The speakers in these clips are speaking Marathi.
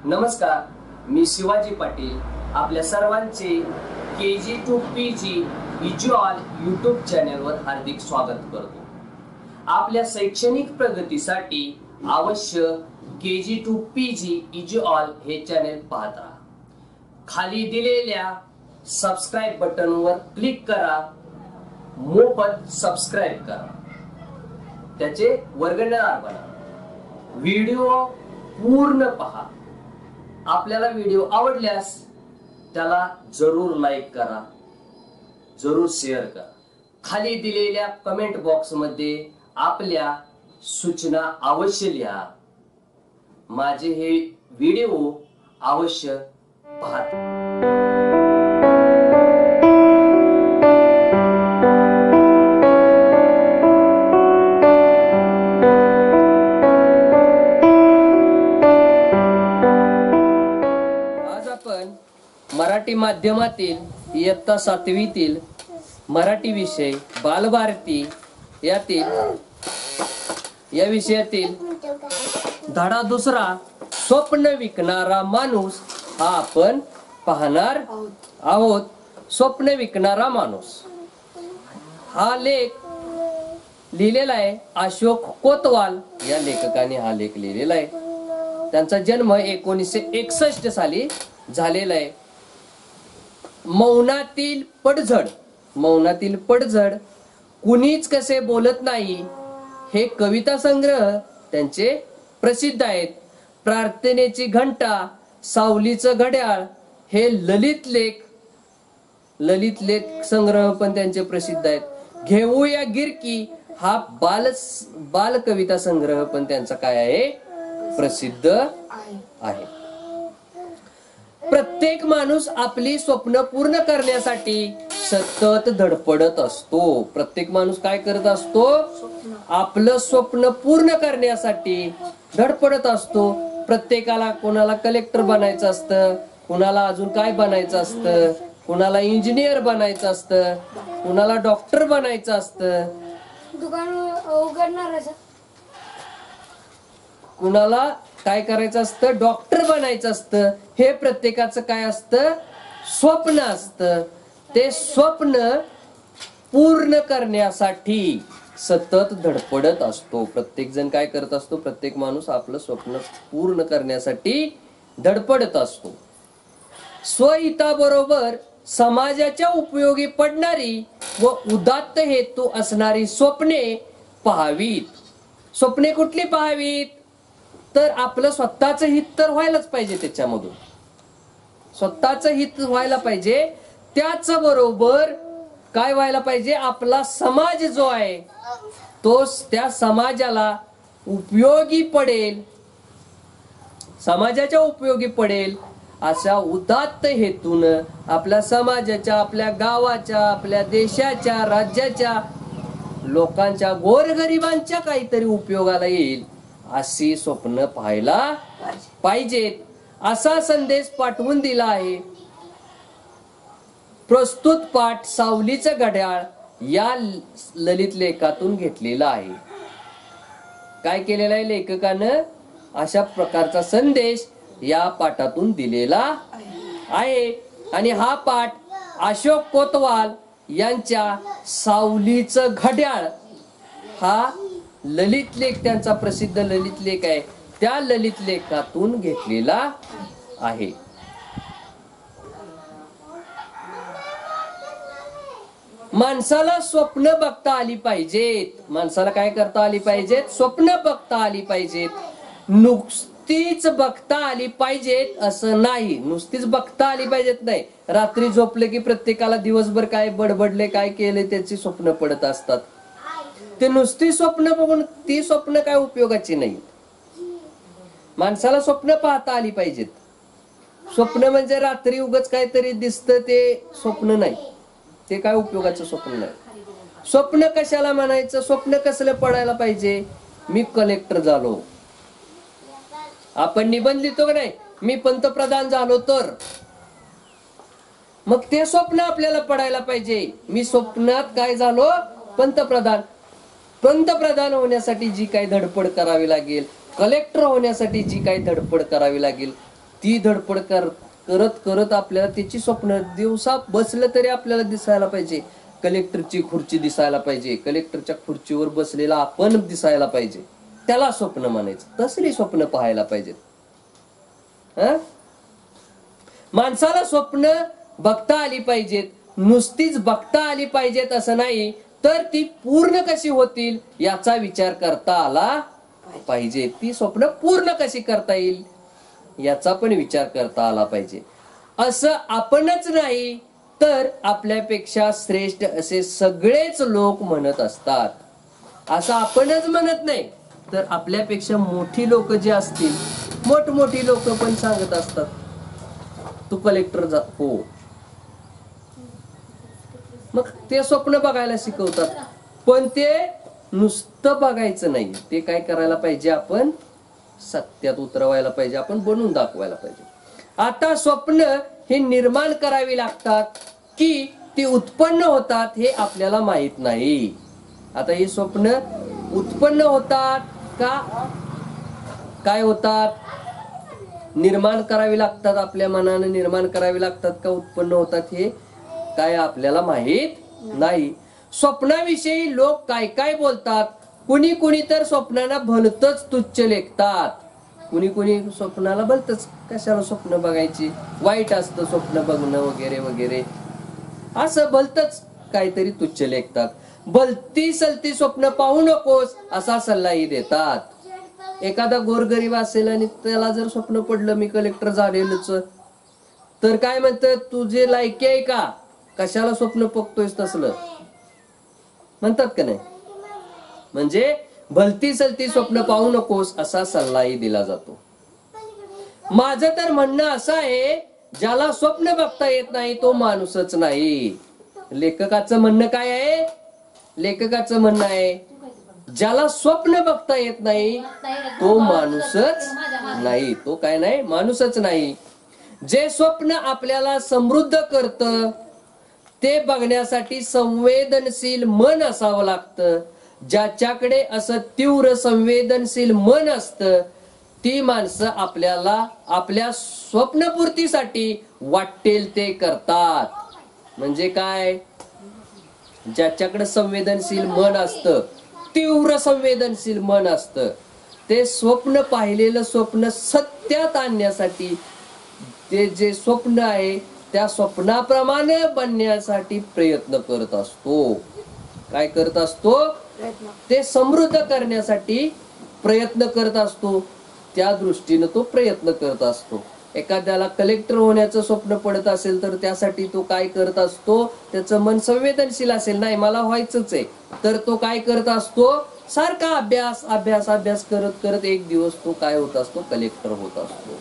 नमस्कार, मी शिवाजी पाटील आपल्या सर्वांचे KG to PG visual YouTube चॅनलवर हार्दिक स्वागत करतो। आपल्या शैक्षणिक प्रगतीसाठी अवश्य KG to PG व्हिज्युअल हे चॅनल पाहत राहा। खाली दिलेल्या सबस्क्राइब बटनवर क्लिक करा, मोफत सबस्क्राइब करा, त्याचे वर्गणीदार बना, व्हिडिओ पूर्ण पहा। आपल्याला व्हिडिओ आवडल्यास त्याला जरूर लाईक करा, जरूर शेअर करा। खाली दिलेल्या कमेंट बॉक्स मध्ये आपल्या सूचना अवश्य लिहा। माझे हे व्हिडिओ अवश्य पहा। मराठी माध्यमातील इयत्ता 7वीतील मराठी विषय बालभारती या विषयातील धडा दुसरा स्वप्न विकणारा माणूस हा आपण पाहणार आहोत। स्वप्न विकणारा माणूस हा लेख लिहिलेला आहे अशोक कोतवाल या लेखकाने हा लेख लिहिलेला आहे। त्यांचा जन्म 1961 साली झालेला आहे। मौनातील पडझड कुणीच कसे बोलत नाही हे कविता संग्रह त्यांचे प्रसिद्ध आहेत। प्रार्थनेची घंटा, सावलीचं घड्याळ हे ललित लेख संग्रह पण त्यांचे प्रसिद्ध आहेत। घेऊया गिरकी हा बाल कविता संग्रह पण त्यांचा काय आहे, प्रसिद्ध आहे। प्रत्येक माणूस आपली स्वप्न पूर्ण करण्यासाठी सतत धडपडत असतो। प्रत्येक माणूस काय करत असतो, आपलं स्वप्न पूर्ण करण्यासाठी धडपडत असतो। प्रत्येकाला कोणाला कलेक्टर बनायचं असतं, कोणाला अजून काय बनायचं असतं, कोणाला इंजिनियर बनायचं असतं, कोणाला डॉक्टर बनायचं असतं, कुणाला काय करायचं असतं, डॉक्टर बनायचं असतं। हे प्रत्येकाचं काय असतं, स्वप्न असतं। ते स्वप्न पूर्ण करण्यासाठी सतत धडपडत असतो। प्रत्येक जण काय करत असतो, प्रत्येक माणूस आपलं स्वप्न पूर्ण करण्यासाठी धडपडत असतो। स्वहिताबरोबर समाजाच्या उपयोगी पडणारी व उदात्त हेतू असणारी स्वप्ने पाहावीत। स्वप्ने कुठली पाहावीत, तर आपलं स्वतःच हित तर व्हायलाच पाहिजे, त्याच्यामधून स्वतःच हित व्हायला पाहिजे। त्याच बरोबर काय व्हायला पाहिजे, आपला समाज जो आहे तो त्या समाजाला उपयोगी पडेल, समाजाच्या उपयोगी पडेल अशा उदात्त हेतून आपल्या समाजाच्या, आपल्या गावाच्या, आपल्या देशाच्या, राज्याच्या लोकांच्या, गोरगरिबांच्या काहीतरी उपयोगाला येईल अशी स्वप्न पाहायला पाहिजेत, असा संदेश पाठवून दिला आहे। प्रस्तुत पाठ सावलीचं घड्याळ या ललित लेखातून घेतलेला आहे। काय केलेला आहे लेखकानं, अशा प्रकारचा संदेश या पाठातून दिलेला आहे। आणि हा पाठ अशोक कोतवाल यांच्या सावलीचं घड्याळ हा ललित लेख, त्यांचा प्रसिद्ध ललित लेख आहे, त्या ललित लेखातून घेतलेला आहे। माणसाला स्वप्न बघता आली पाहिजेत। माणसाला काय करता आली पाहिजेत, स्वप्न बघता आली पाहिजेत। नुसतीच बघता आली पाहिजेत असं नाही, नुसतीच बघता आली पाहिजेत नाही। रात्री झोपले की प्रत्येकाला दिवसभर काय बडबडले, काय केले त्याची स्वप्न पडत असतात। ते नुसती स्वप्न बघून ती स्वप्न काय उपयोगाची नाही। माणसाला स्वप्न पाहता आली पाहिजेत। स्वप्न म्हणजे रात्री उगाच काहीतरी दिसतं ते स्वप्न नाही, ते काय उपयोगाचं स्वप्न नाही। स्वप्न कशाला म्हणायचं, स्वप्न कसलं पडायला पाहिजे, मी कलेक्टर झालो, आपण निबंध लिहितो का नाही, मी पंतप्रधान झालो तर, मग ते स्वप्न आपल्याला पडायला पाहिजे। मी स्वप्नात काय झालो, पंतप्रधान। पंतप्रधान होण्यासाठी जी काही धडपड करावी लागेल, कलेक्टर होण्यासाठी जी काही धडपड करावी लागेल, ती धडपड करत करत आपल्याला त्याची स्वप्न दिवसा बसलं तरी आपल्याला दिसायला पाहिजे. कलेक्टरची खुर्ची दिसायला पाहिजे, कलेक्टरच्या खुर्चीवर बसलेला आपण दिसायला पाहिजे, त्याला स्वप्न म्हणायचं. तसली स्वप्न पाहायला पाहिजेत. माणसाला स्वप्न बघता आली पाहिजेत, नुसतीच बघता आली पाहिजेत असं नाही, तर ती पूर्ण कशी होतील याचा विचार करता आला पाहिजे. ती स्वप्न पूर्ण कशी करता येईल याचा पण विचार करता आला पाहिजे. असं आपणच नाही तर आपल्यापेक्षा श्रेष्ठ असे सगळेच लोक म्हणत असतात. असं आपणच म्हणत नाही तर आपल्यापेक्षा मोठी लोक जे असतील, मोठमोठी लोक पण सांगत असतात तू कलेक्टर हो. मग ते स्वप्न बघायला शिकवतात. पण ते नुसतं बघायचं नाही, ते काय करायला पाहिजे, आपण सत्यात उतरवायला पाहिजे, आपण बनवून दाखवायला पाहिजे. आता स्वप्न हे निर्माण करावी लागतात की ती उत्पन्न होतात हे आपल्याला माहित नाही. आता ही स्वप्न उत्पन्न होतात का काय होतात, निर्माण करावी लागतात, आपल्या मनाने निर्माण करावी लागतात का उत्पन्न होतात हे काय आपल्याला माहित नाही. स्वप्नाविषयी लोक काय काय बोलतात. कुणी कुणी तर स्वप्नाला भलतच तुच्छ लेखतात. कुणी कुणी स्वप्नाला भलतच, कशाला स्वप्न बघायची, वाईट असतं स्वप्न बघणं वगैरे वगैरे असं भलतच काहीतरी तुच्छ लेखतात. भलती सलती स्वप्न पाहू नकोस असा सल्लाही देतात. एखादा गोरगरीब असेल आणि त्याला जर स्वप्न पडलं मी कलेक्टर झालेलंच, तर काय म्हणतात, तुझे लायकी आहे का, कशाला स्वप्न बघतोयस तसलं म्हणतात का नाही. म्हणजे भलती सलती स्वप्न पाहू नकोस असा सल्लाही दिला जातो. माझं तर म्हणणं असं आहे, ज्याला स्वप्न बघता येत नाही तो माणूसच नाही. लेखकाचं म्हणणं काय आहे, लेखकाचं म्हणणं आहे ज्याला स्वप्न बघता येत नाही तो माणूसच नाही, तो काय नाही, माणूसच नाही. जे स्वप्न आपल्याला समृद्ध करतं ते बघण्यासाठी संवेदनशील मन असावं लागतं. ज्याच्याकडे असं तीव्र संवेदनशील मन असतं ती माणसं आपल्याला आपल्या स्वप्नपूर्तीसाठी वाटेल ते करतात. म्हणजे काय, ज्याच्याकडे संवेदनशील मन असतं, तीव्र संवेदनशील मन असतं, ते स्वप्न पाहिलेलं स्वप्न सत्यात आणण्यासाठी, ते जे स्वप्न आहे त्या स्वप्नाप्रमाणे बनण्यासाठी प्रयत्न करत असतो. काय करत असतो, ते समृद्ध करण्यासाठी प्रयत्न करत असतो. त्या दृष्टीने तो प्रयत्न करत असतो. एखाद्याला कलेक्टर होण्याचं स्वप्न पडत असेल तर त्यासाठी तो काय करत असतो, त्याचं मन संवेदनशील असेल, नाही मला व्हायचंच आहे, तर तो काय करत असतो, सारखा अभ्यास अभ्यास अभ्यास करत करत एक दिवस तो काय होत असतो, कलेक्टर होत असतो.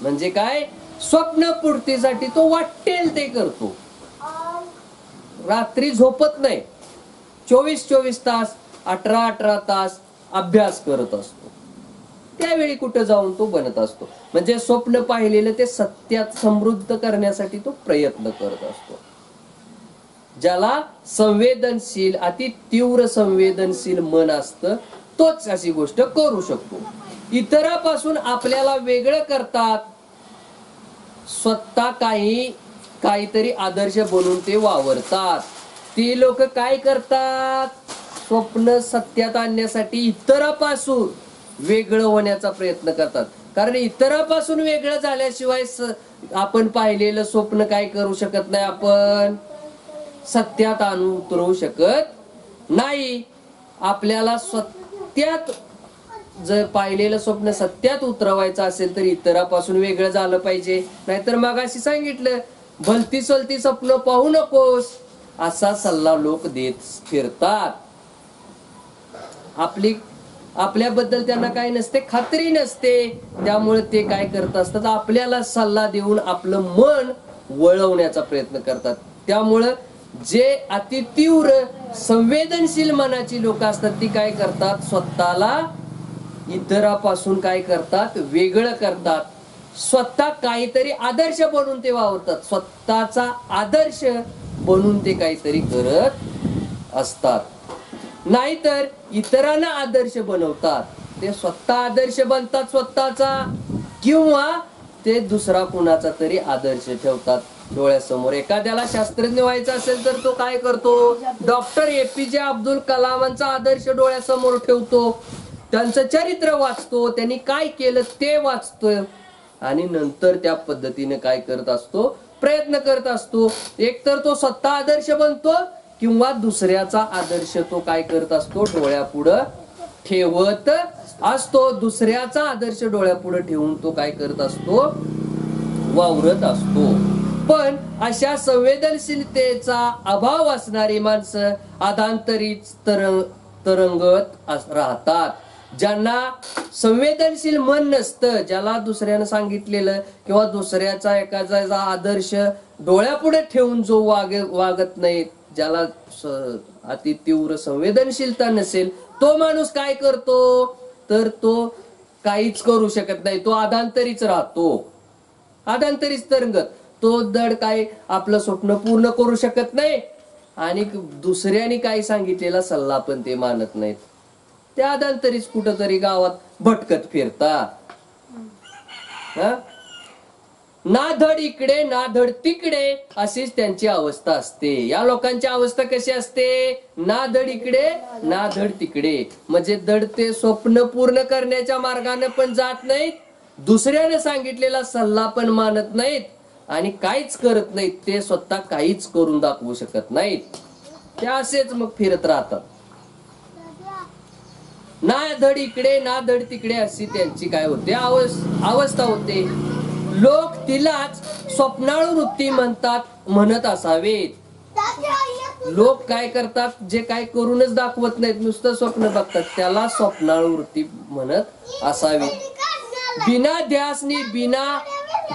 म्हणजे काय, स्वप्नपूर्तीसाठी तो वाटेल ते करतो. रात्री झोपत नाही, 24-24 तास 18-18 तास अभ्यास करत असतो. त्यावेळी कुठं जाऊन तो बनत असतो. म्हणजे स्वप्न पाहिलेलं ते सत्यात समृद्ध करण्यासाठी तो प्रयत्न करत असतो. ज्याला संवेदनशील, अति तीव्र संवेदनशील मन असतं तोच अशी गोष्ट करू शकतो. इतरापासून आपल्याला वेगळं करतात, स्वतः काहीतरी आदर्श बनून ते वावरतात. ती लोक काय करतात, स्वप्न सत्यात आणण्यासाठी इतरापासून वेगळं होण्याचा प्रयत्न करतात. कारण इतरापासून वेगळं झाल्याशिवाय आपण पाहिलेलं स्वप्न काय करू शकत नाही, आपण सत्यात आणून उतरवू शकत नाही. आपल्याला सत्यात जर पाहिलेलं स्वप्न सत्यात उतरवायचं असेल तर इतरापासून वेगळं झालं पाहिजे. नाहीतर मगाशी सांगितलं, भलती सलती स्वप्न पाहू नकोस असा सल्ला लोक देत फिरतात. आपल्याबद्दल त्यांना काय नसते, खात्री नसते, त्यामुळे ते काय करत असतात, आपल्याला सल्ला देऊन आपलं मन वळवण्याचा प्रयत्न करतात. त्यामुळं जे अतितीव्र संवेदनशील मनाची लोक असतात ती काय करतात, स्वतःला इतरापासून काय करतात, वेगळं करतात. स्वतः काहीतरी आदर्श बनून ते वावरतात, स्वतःचा आदर्श बनून ते काहीतरी करत असतात. नाहीतर इतरांना आदर्श बनवतात, ते स्वतः आदर्श बनतात स्वतःचा, किंवा ते दुसरा कुणाचा तरी आदर्श ठेवतात डोळ्यासमोर. एखाद्याला शास्त्रज्ञ व्हायचं असेल तर तो काय करतो, डॉक्टर APJ अब्दुल कलामांचा आदर्श डोळ्यासमोर ठेवतो, त्यांचं चरित्र वाचतो, त्यांनी काय केलं ते वाचतोय आणि नंतर त्या पद्धतीने काय करत असतो, प्रयत्न करत असतो. एकतर तो स्वतः आदर्श बनतो किंवा दुसऱ्याचा आदर्श तो काय करत असतो, डोळ्यापुढं ठेवत असतो. दुसऱ्याचा आदर्श डोळ्यापुढे ठेवून तो काय करत असतो, वावरत असतो. पण अशा संवेदनशीलतेचा अभाव असणारी माणसं अधांतरीच तरंगत राहतात. ज्यांना संवेदनशील मन नसतं, ज्याला दुसऱ्यानं सांगितलेलं किंवा दुसऱ्याचा एखादा आदर्श डोळ्यापुढे ठेवून जो वागत नाही, ज्याला अति तीव्र संवेदनशीलता नसेल, तो माणूस काय करतो, तर तो काहीच करू शकत नाही. तो अधांतरीच राहतो, अधांतरीच तरंगत. तो धड काय आपलं स्वप्न पूर्ण करू शकत नाही आणि दुसऱ्याने काय सांगितलेला सल्ला पण ते मानत नाहीत. त्या अधांतरीच कुठंतरी गावात भटकत फिरता. ना धड इकडे ना धड तिकडे अशीच त्यांची अवस्था असते. या लोकांची अवस्था कशी असते, ना धड इकडे ना धड तिकडे. म्हणजे धड ते स्वप्न पूर्ण करण्याच्या मार्गाने पण जात नाहीत, दुसऱ्याने सांगितलेला सल्ला पण मानत नाहीत आणि काहीच करत नाहीत. ते स्वतः काहीच करून दाखवू शकत नाहीत. ते असेच मग फिरत राहतात. ना धड इकडे ना धड तिकडे अशी त्यांची काय होते, अवस्था होते. लोक तिलाच स्वप्नाळू वृत्ती म्हणत असावेत. लोक काय करतात, जे काय करूनच दाखवत नाहीत, नुसतं स्वप्न बघतात, त्याला स्वप्नाळू वृत्ती म्हणत असावी. बिना ध्यासनी बिना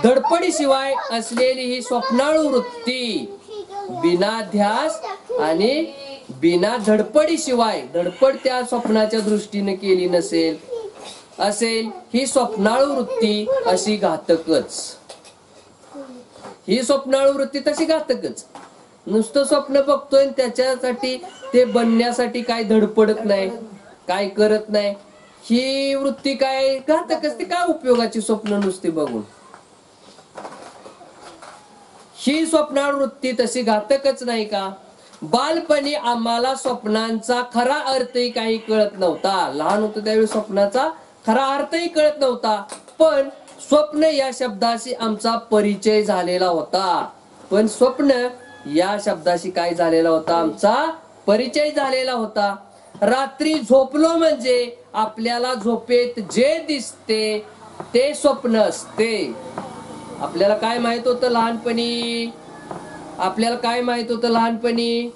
धडपडी शिवाय असलेली ही स्वप्नाळू वृत्ती, बिना ध्यास आणि बिना धडपडी शिवाय, धडपड त्या स्वप्नाच्या दृष्टीने केली असेल ही स्वप्नाळू वृत्ती अशी घातकच. ही स्वप्नाळू वृत्ती तशी घातकच. नुसतं स्वप्न बघतोय त्याच्यासाठी ते बनण्यासाठी काय धडपडत नाही, काय करत नाही, ही वृत्ती काय घातकच. ती काय उपयोगाची स्वप्न नुसती बघून. ही स्वप्नाळू वृत्ती तशी घातकच नाही का. बालपणी आम्हाला स्वप्नांचा खरा अर्थही काही कळत नव्हता. लहान होतो त्यावेळी स्वप्नाचा खरा अर्थही कळत नव्हता. पण स्वप्न या शब्दाशी आमचा परिचय झालेला होता. पण स्वप्न या शब्दाशी काय झालेला होता, आमचा परिचय झालेला होता. रात्री झोपलो म्हणजे आपल्याला झोपेत जे दिसते ते स्वप्न असते. आपल्याला काय माहित होतं लहानपणी, आपल्याला काय माहित होतं लहानपणी,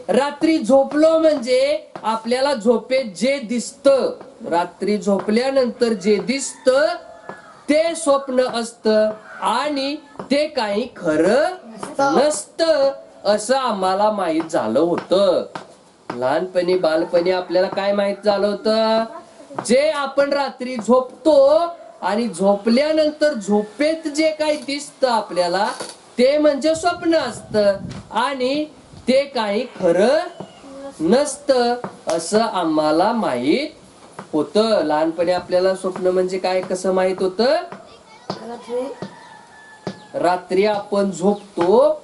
रात्री झोपलो म्हणजे आपल्याला झोपेत जे दिसतं, रात्री झोपल्यानंतर जे दिसतं ते स्वप्न असतं आणि ते काही खरं नसतं असं आम्हाला माहित झालं होतं. लहानपणी बालपणी आपल्याला काय माहित झालं होतं, जे आपण रात्री झोपतो आणि झोपल्यानंतर झोपेत जे काही दिसतं आपल्याला ते म्हणजे स्वप्न असतं आणि ते काही खरं नसतं असं आम्हाला माहित होतं. लहानपणी आपल्याला स्वप्न म्हणजे काय कसं माहित होतं, रात्री आपण झोपतो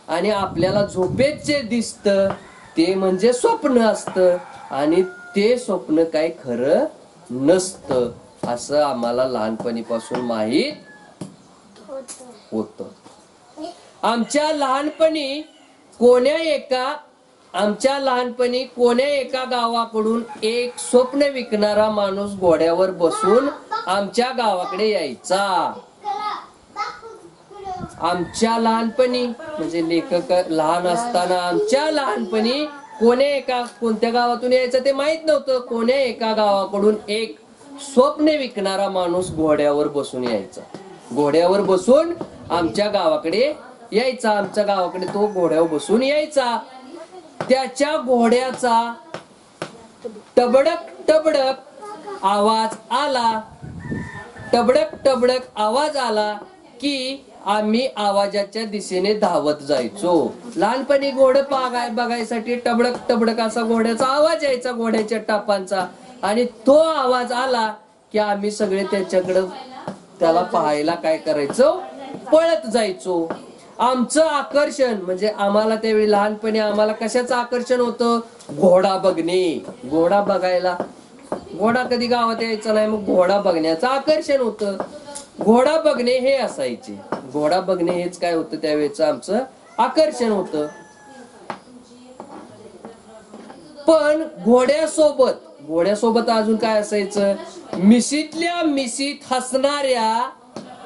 आणि आपल्याला झोपेत जे दिसतं ते म्हणजे स्वप्न असतं आणि ते स्वप्न काय खरं नसतं असं आम्हाला लहानपणीपासून माहित होतं. आमच्या लहानपणी कोण्या एका गावाकडून एक स्वप्न विकणारा माणूस घोड्यावर बसून आमच्या गावाकडे यायचा. आमच्या लहानपणी म्हणजे लेखक लहान असताना आमच्या लहानपणी कोणत्या गावातून यायचं ते माहित नव्हतं. कोण्या एका गावाकडून एक स्वप्न विकणारा माणूस घोड्यावर बसून यायचा. घोड्यावर बसून आमच्या गावाकडे यायचा. आमच्या गावाकडे तो घोड्यावर बसून यायचा. त्याच्या घोड्याचा टबडक टबडक आवाज आला. टबडक टबडक आवाज आला की आम्ही आवाजाच्या दिशेने धावत जायचो. लहानपणी घोडं बघायसाठी टबडक टबडक असा घोड्याचा आवाज यायचा, घोड्याच्या टापांचा, आणि तो आवाज आला की आम्ही सगळे त्याच्याकडे त्याला पाहायला काय करायचो, पळत जायचो. आमचं आकर्षण म्हणजे आम्हाला त्यावेळी लहानपणी आम्हाला कशाचं आकर्षण होतं, घोडा बघणे. घोडा बघायला, घोडा कधी गावात यायचा नाही, मग घोडा बघण्याचं आकर्षण होतं. घोडा बघणे हे असायचे, घोडा बघणे हेच काय होतं त्यावेळेचं आमचं आकर्षण होतं. पण घोड्यासोबत अजून काय असायचं, मिशीतल्या मिशीत हसणाऱ्या,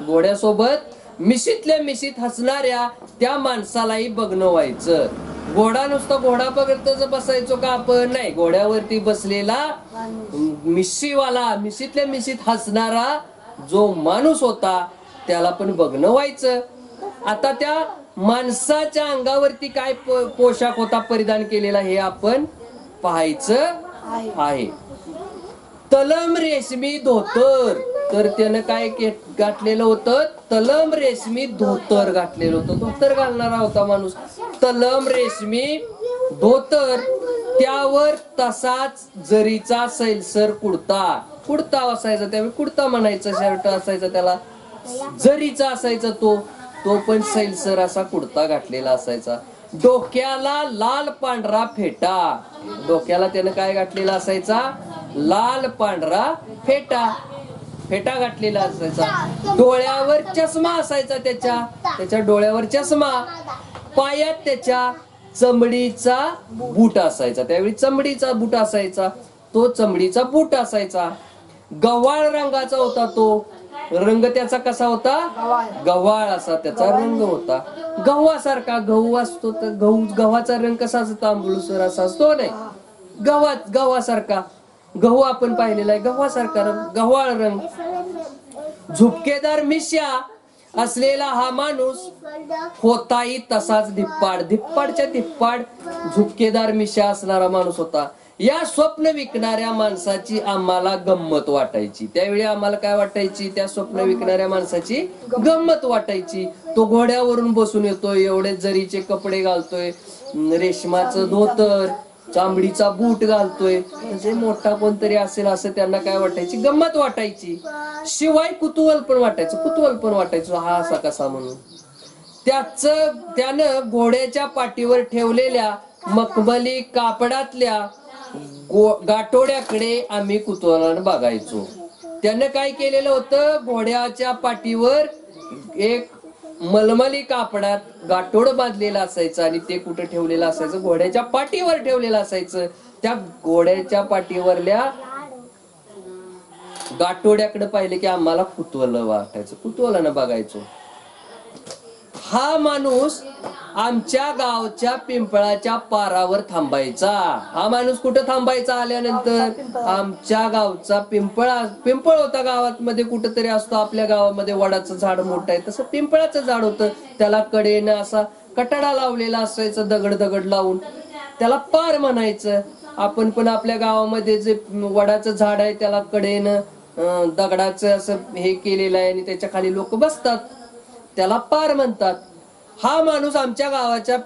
घोड्यासोबत मिशीतल्या मिशीत हसणाऱ्या त्या माणसालाही बघणं व्हायचं. घोडा नुसता घोडा बघतच बसायचो का आपण, नाही, घोड्यावरती बसलेला मिशीवाला, मिशीतल्या मिशीत हसणारा जो माणूस होता त्याला पण बघणं व्हायचं. आता त्या माणसाच्या अंगावरती काय पोशाख होता परिधान केलेला हे आपण पाहायचं आहे. तलम रेशमी धोतर, तर त्यानं काय घातलेलं होतं, तलम रेशमी धोतर घातलेलं होतं. धोतर घालणारा होता माणूस, तलम रेशमी धोतर, त्यावर तसाच जरीचा सैलसर कुडता असायचा. त्यावेळी कुडता म्हणायचा, शर्ट असायचा त्याला, जरीचा असायचा तो पण सैलसर असा कुडता घातलेला असायचा. डोक्याला लाल पांढरा फेटा, डोक्याला त्यानं काय घातलेला असायचा, लाल पांढरा फेटा घातलेला असायचा. डोळ्यावर चष्मा असायचा, त्याच्या डोळ्यावर चष्मा. पायात त्याच्या चमडीचा बूट असायचा, त्यावेळी चमडीचा बूट असायचा, तो चमडीचा बूट असायचा. गव्हाळ रंगाचा होता तो, रंग त्याचा कसा होता, गव्हाळ असा त्याचा रंग होता. गव्हासारखा, गहू असतो तर गव्हाचा रंग कसा असतो, तांबूळसर असा असतो, नाही, गव्हासारखा. गहू आपण पाहिलेला आहे, गव्हासारखा रंग, गव्हाळ रंग. झुपकेदार मिश्या असलेला हा माणूस होताही तसाच धिप्पाडच्या धिप्पाड झुपकेदार मिश्या असणारा माणूस होता. या स्वप्न विकणाऱ्या माणसाची आम्हाला गंमत वाटायची. त्यावेळी आम्हाला काय वाटायची, त्या स्वप्न विकणाऱ्या माणसाची गंमत वाटायची. तो घोड्यावरून बसून येतोय, एवढे जरीचे कपडे घालतोय, रेशमाचं धोतर, चांबडीचा बूट घालतोय, म्हणजे मोठा कोणतरी असेल असं त्यांना काय वाटायची, गंमत वाटायची. शिवाय कुतूहल पण वाटायचं, हा असा कसा म्हणून. त्यानं घोड्याच्या पाठीवर ठेवलेल्या मखमली कापडातल्या गाठोड्याकडे आम्ही कुतूहलानं बघायचो. त्यानं काय केलेलं होतं, घोड्याच्या पाठीवर एक मलमली कापडात गाठोड बांधलेला असायचं आणि ते कुठं ठेवलेलं असायचं, घोड्याच्या पाठीवर ठेवलेलं असायचं. त्या घोड्याच्या पाठीवरल्या गाठोड्याकडे पाहिले की आम्हाला कुतूहल वाटायचं, कुतूहलानं बघायचो. हा माणूस आमच्या गावच्या पिंपळाच्या पारावर थांबायचा. हा माणूस कुठं थांबायचा आल्यानंतर, आमच्या गावचा पिंपळ होता गावात मध्ये कुठंतरी असतो. आपल्या गावामध्ये वडाचं झाड मोठं आहे, तसं पिंपळाचं झाड होतं. त्याला कडेनं असा कटाडा लावलेला असायचा, दगड लावून, त्याला पार म्हणायचं. आपण पण आपल्या गावामध्ये जे वडाचं झाड आहे त्याला कडेनं दगडाचं असं हे केलेलं आहे आणि त्याच्या खाली लोक बसतात, त्याला पार म्हणतात. हा माणूस आमच्या गावाच्या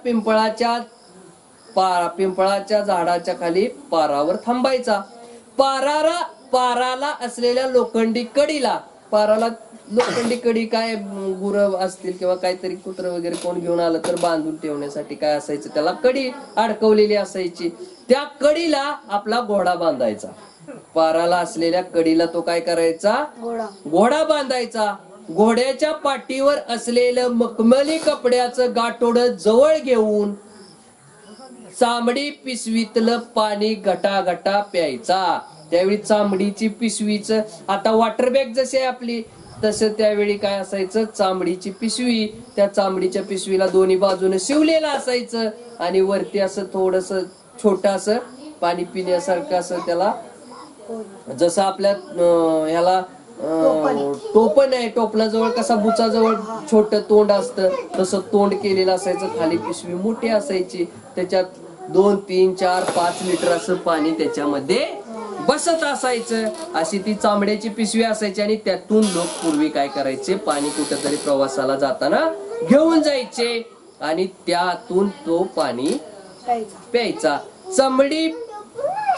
पिंपळाच्या झाडाच्या खाली पारावर थांबायचा. पाराला असलेल्या लोखंडी कडीला, पाराला लोखंडी कडी काय गुरं असतील किंवा काहीतरी कुत्र वगैरे कोण घेऊन आलं तर बांधून ठेवण्यासाठी काय असायचं, त्याला कडी अडकवलेली असायची. त्या कडीला आपला घोडा बांधायचा. पाराला असलेल्या कडीला तो काय करायचा, घोडा बांधायचा. घोड्याच्या पाठीवर असलेलं मखमली कपड्याचं गाठोड जवळ घेऊन चांबडी पिशवीतलं पाणी घटा प्यायचा. त्यावेळी चांबडीची पिशवीच, आता वॉटर बॅग जशी आहे आपली तसं त्यावेळी काय असायचं, चांबडीची पिशवी. त्या चांबडीच्या पिशवीला दोन्ही बाजूने शिवलेलं असायचं आणि वरती असं थोडस छोट असं पाणी पिण्यासारखं असं त्याला, जसं आपल्या ह्याला टोपण आहे, टोपणाजवळ कसा बुचाजवळ छोट तोंड असतं तसं तोंड केलेलं असायचं. खाली पिशवी मोठी असायची, त्याच्यात 2, 3, 4, 5 लिटर असं पाणी त्याच्यामध्ये बसत असायचं. अशी ती चांबड्याची पिशवी असायची आणि त्यातून लोक पूर्वी काय करायचे, पाणी कुठेतरी प्रवासाला जाताना घेऊन जायचे आणि त्यातून तो पाणी प्यायचा.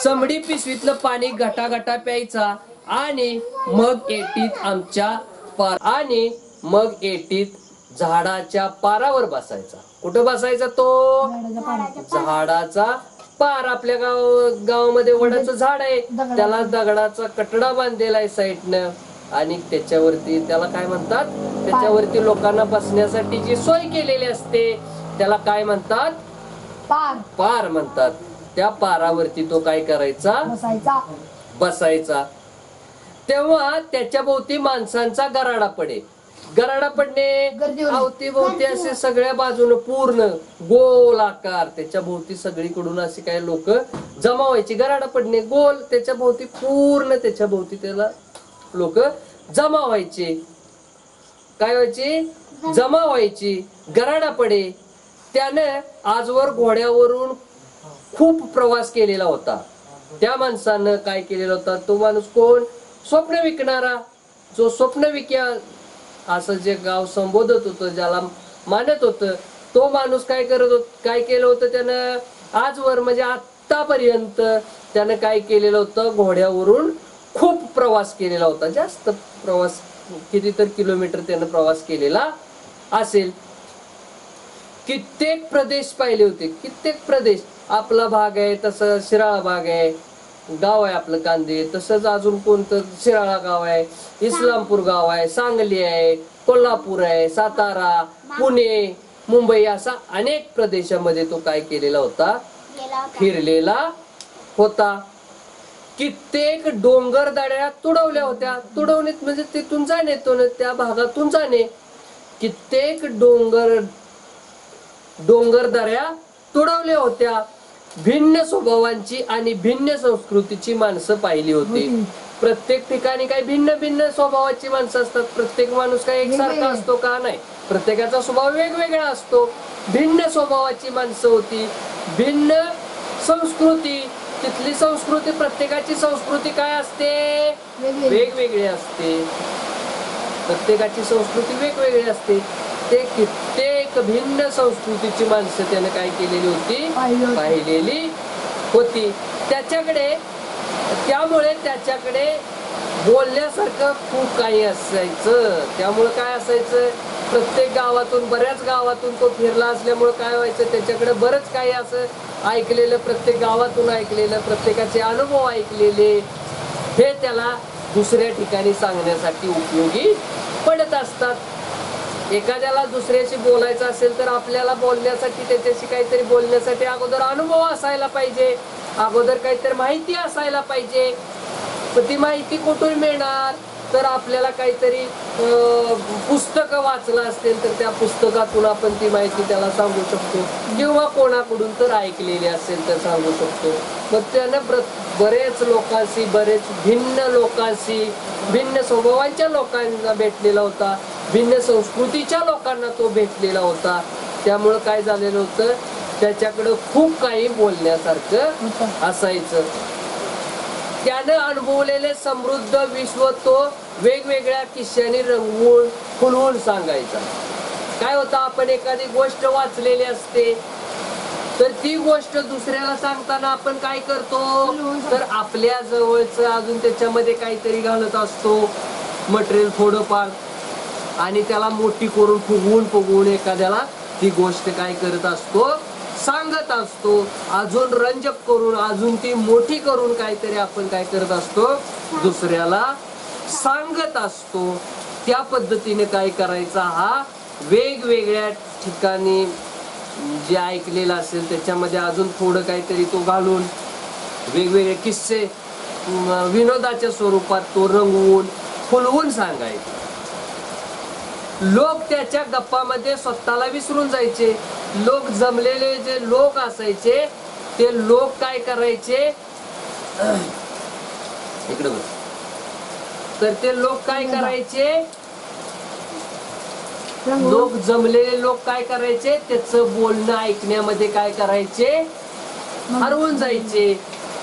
चमडी पिशवीतलं पाणी घटा प्यायचा आणि मग एटीत आमच्या पार आणि मग एटीत झाडाच्या पारावर बसायचा. कुठं बसायचा तो? झाडाचा पार. आपल्या गावामध्ये वडाचं झाड आहे, त्याला दगडाचा कटडा बांधलेला आहे साईडनं आणि त्याच्यावरती त्याला काय म्हणतात, त्याच्यावरती लोकांना बसण्यासाठी जी सोय केलेली असते त्याला काय म्हणतात? पार. पार म्हणतात. त्या पारावरती तो काय करायचा? बसायचा. तेव्हा त्याच्या भोवती माणसांचा गराडा पडे. गराडा पडणे अवतीभोवती असे सगळ्या बाजूने पूर्ण गोल आकार, त्याच्या भोवती सगळीकडून असे काही लोक जमा व्हायची. गराडा पडणे गोल, त्याच्या भोवती पूर्ण त्याच्या भोवती त्याला लोक जमा व्हायचे. काय व्हायचे? जमा व्हायची. गराडा पडे. त्यानं आजवर घोड्यावरून खूप प्रवास केलेला होता. त्या माणसानं काय केलेला होता? तो माणूस कोण? स्वप्न विकणारा. जो स्वप्न विक्या असं जे गाव संबोधत होतं, ज्याला मानत होतं, तो माणूस काय करत होत, काय केलं होतं त्यानं आजवर, म्हणजे आतापर्यंत त्यानं काय केलेलं होतं? घोड्यावरून खूप प्रवास केलेला होता. जास्त प्रवास, कितीतर किलोमीटर त्यानं प्रवास केलेला असेल. कित्येक प्रदेश पाहिले होते. कित्येक प्रदेश. आपला भाग आहे तसं शिराळा भाग आहे, गाव आहे आपलं कांदे. तसंच अजून कोणतं शिराळा गाव आहे, इस्लामपूर गाव आहे, सांगली आहे, कोल्हापूर आहे, सातारा, पुणे, मुंबई, असा अनेक प्रदेशामध्ये तो काय केलेला होता? फिरलेला होता. कित्येक डोंगर दऱ्या तुडवल्या होत्या. तुडवणीत म्हणजे तिथून जाणे, त्या भागातून जाणे. कित्येक डोंगर दऱ्या तुडवल्या होत्या. भिन्न स्वभावांची आणि भिन्न संस्कृतीची माणसं पाहिली होती. प्रत्येक ठिकाणी काही भिन्न भिन्न स्वभावाची माणसं असतात. प्रत्येक माणूस काही एकसारखा असतो का? नाही. प्रत्येकाचा स्वभाव वेगवेगळा असतो. भिन्न स्वभावाची माणसं होती. भिन्न संस्कृती. तिथली संस्कृती, प्रत्येकाची संस्कृती काय असते? वेगवेगळी असते. प्रत्येकाची संस्कृती वेगवेगळी असते. ते कित्येक भिन्न संस्कृतीची माणसं त्याने काय केलेली होती? पाहिलेली होती. त्यामुळे त्याच्याकडे बोलण्यासारखं खूप काही असायचं. त्यामुळे काय असायचं? प्रत्येक गावातून, बऱ्याच गावातून तो फिरला असल्यामुळे काय व्हायचं? त्याच्याकडे बरंच काही असं ऐकलेलं, प्रत्येक गावातून ऐकलेलं, प्रत्येकाचे अनुभव ऐकलेले, हे त्याला दुसऱ्या ठिकाणी सांगण्यासाठी उपयोगी पडत असतात. एखाद्याला दुसऱ्याशी बोलायचं असेल तर आपल्याला बोलण्यासाठी, त्याच्याशी काहीतरी बोलण्यासाठी अगोदर अनुभव असायला पाहिजे, अगोदर काहीतरी माहिती असायला पाहिजे. पण ती माहिती कुठून मिळणार? तर आपल्याला काहीतरी पुस्तकं वाचलं असेल तर त्या पुस्तकातून आपण ती माहिती त्याला सांगू शकतो, किंवा कोणाकडून तर ऐकलेली असेल तर सांगू शकतो. मग त्यानं बरेच लोकांशी, बरेच भिन्न लोकांशी, भिन्न स्वभावांच्या लोकांना भेटलेला होता. भिन्न संस्कृतीच्या लोकांना तो भेटलेला होता. त्यामुळं काय झालेलं होतं? त्याच्याकडं खूप काही बोलण्यासारखं असायचं. त्यानं अनुभवलेले समृद्ध विश्व तो वेगवेगळ्या किस्स्यांनी रंगवून फुलवून सांगायचा. काय होतं? आपण एखादी गोष्ट वाचलेली असते तर ती गोष्ट दुसऱ्याला सांगताना आपण काय करतो? तर आपल्या जवळचं अजून त्याच्यामध्ये काहीतरी घालत असतो, मटेरियल थोडंफार, आणि त्याला मोठी करून फुगवून एखाद्याला ती गोष्ट काय करत असतो? सांगत असतो. अजून रंजक करून, अजून ती मोठी करून काहीतरी आपण काय करत असतो? दुसऱ्याला सांगत असतो. त्या पद्धतीने काय करायचा? हा वेगवेगळ्या ठिकाणी जे ऐकलेलं असेल त्याच्यामध्ये अजून थोडं काहीतरी तो घालून, वेगवेगळे किस्से विनोदाच्या स्वरूपात तो रंगवून फुलवून सांगायचा. लोक त्याच्या गप्पामध्ये स्वतःला विसरून जायचे. लोक जमलेले जे लोक असायचे ते लोक काय करायचे? इकडे बघ. तर ते लोक काय करायचे? लोक जमलेले लोक काय करायचे? त्याचं बोलणं ऐकण्यामध्ये काय करायचे? हरवून जायचे.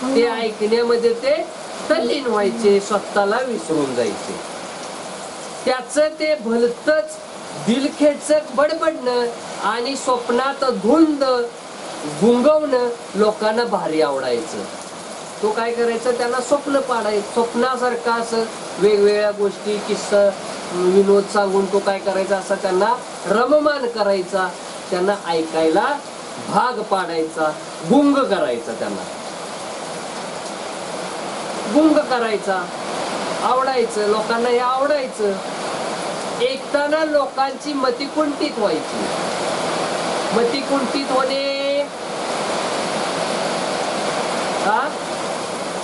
ते ऐकण्यामध्ये ते तल्लीन व्हायचे, स्वतःला विसरून जायचे. त्याचं ते भलतच दिलखेचक बडबडणं आणि स्वप्नात धुंद गुंगवणं लोकांना भारी आवडायचं. तो काय करायचा? त्यांना स्वप्न पाडायचं. स्वप्नासारखं असं वेगवेगळ्या गोष्टी, किस्सा विनोद सांगून तो काय करायचा, असा त्यांना रममान करायचा, त्यांना ऐकायला भाग पाडायचा, गुंग करायचा, त्यांना गुंग करायचा. आवडायचं लोकांना, हे आवडायचं. ऐकताना लोकांची मती कुंठित व्हायची. मती कुंठित होणे,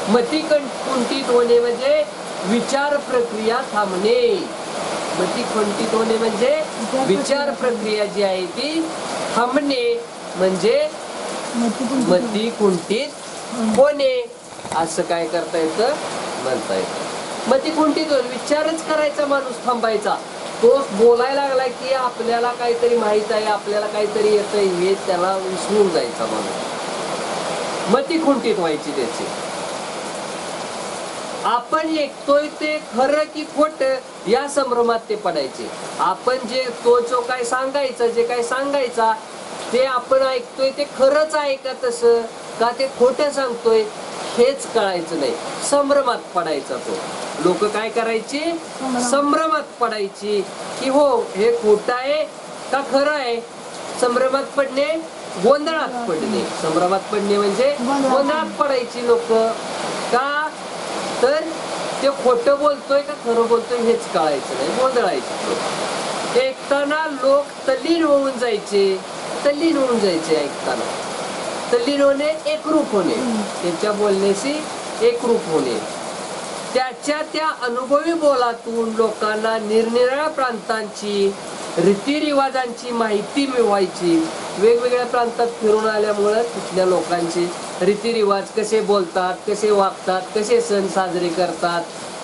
मती कुंठित होणे म्हणजे विचार प्रक्रिया थांबणे. मती कुंठित होणे म्हणजे विचार प्रक्रिया जी आहे ती थांबणे, म्हणजे मती कुंठित होणे असं काय करता येतं, म्हणता येतं. मती कुंठित होणे, विचारच करायचा माणूस थांबायचा. तो बोलायला लागला की आपल्याला काहीतरी माहित आहे, आपल्याला काहीतरी येतंय, हे त्याला विसरून जायचा माणूस. मती कुंठित व्हायची त्याची. आपण ऐकतोय ते खरं की खोट या संभ्रमात ते पडायचे. आपण जे तो जो काय सांगायचा, जे काय सांगायचा ते आपण ऐकतोय ते खरंच आहे का, तसं का ते खोटं सांगतोय हेच कळायचं नाही. संभ्रमात पडायचा तो. लोक काय करायचे, संभ्रमात पडायची की हो हे खोटं आहे का खरं आहे. संभ्रमात पडणे, गोंधळात पडणे. संभ्रमात पडणे म्हणजे गोंधळात पडायची लोक. का तर ते खोटं बोलतोय का खरं बोलतोय हेच कळायचं नाही, गोंधळायचे लोक. ऐकताना लोक तल्लीन होऊन जायचे, तल्लीन होऊन जायचे ऐकताना. तल्लीन होणे, एकरूप होणे, त्याच्या बोलण्याशी एकरूप होणे. त्याच्या त्या अनुभवी बोलातून लोकांना निरनिराळ्या प्रांतांची, रीतिरिवाजांची माहिती मिळवायची. वेगवेगळ्या प्रांतात फिरून आल्यामुळं तिथल्या लोकांचे रीतिरिवाज, कसे बोलतात, कसे वागतात, कसे सण साजरे करतात,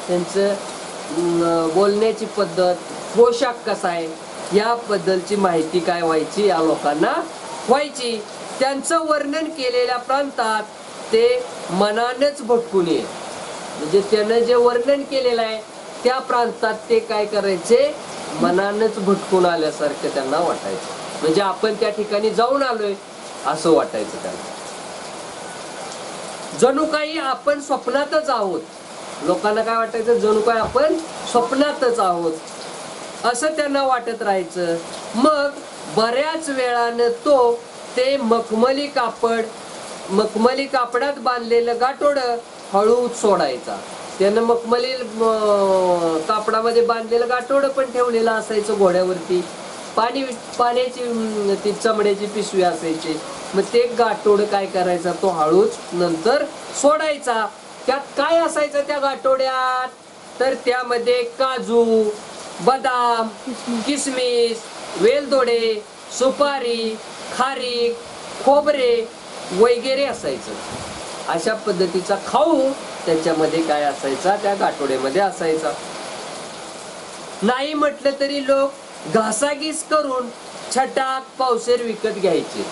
त्यांचं बोलण्याची पद्धत, पोशाख कसा आहे, याबद्दलची माहिती काय व्हायची, या लोकांना व्हायची. त्यांचं वर्णन केलेल्या प्रांतात ते मनानेच भटकून ये, म्हणजे त्यानं जे वर्णन केलेलं आहे त्या प्रांतात ते काय करायचे, मनानच भटकून आल्यासारखं त्यांना वाटायचं. म्हणजे आपण त्या ठिकाणी जाऊन आलोय असं वाटायचं त्यांना. जणू काही आपण स्वप्नातच आहोत. लोकांना काय वाटायचं, जणू काही आपण स्वप्नातच आहोत असं त्यांना वाटत राहायचं. मग बऱ्याच वेळानं तो ते मखमली कापडात बांधलेलं गाठोडं हळूच सोडायचा. त्यानं मखमली कापडामध्ये बांधलेलं गाठोडं पण ठेवलेलं असायचं घोड्यावरती. पाण्याची ती चमड्याची पिशवी असायची. मग ते गाठोडं काय करायचा, तो हळूच नंतर सोडायचा. त्यात काय असायचं त्या गाठोड्यात, तर त्यामध्ये काजू, बदाम, किसमिस, वेलदोडे, सुपारी, खारीक, खोबरे वगैरे असायचं. अशा पद्धतीचा खाऊ त्याच्यामध्ये काय असायचा, त्या गाठोड्यामध्ये असायचा. नाही म्हटलं तरी लोक घासाघीस करून छटाक पावशेर विकत घ्यायचे.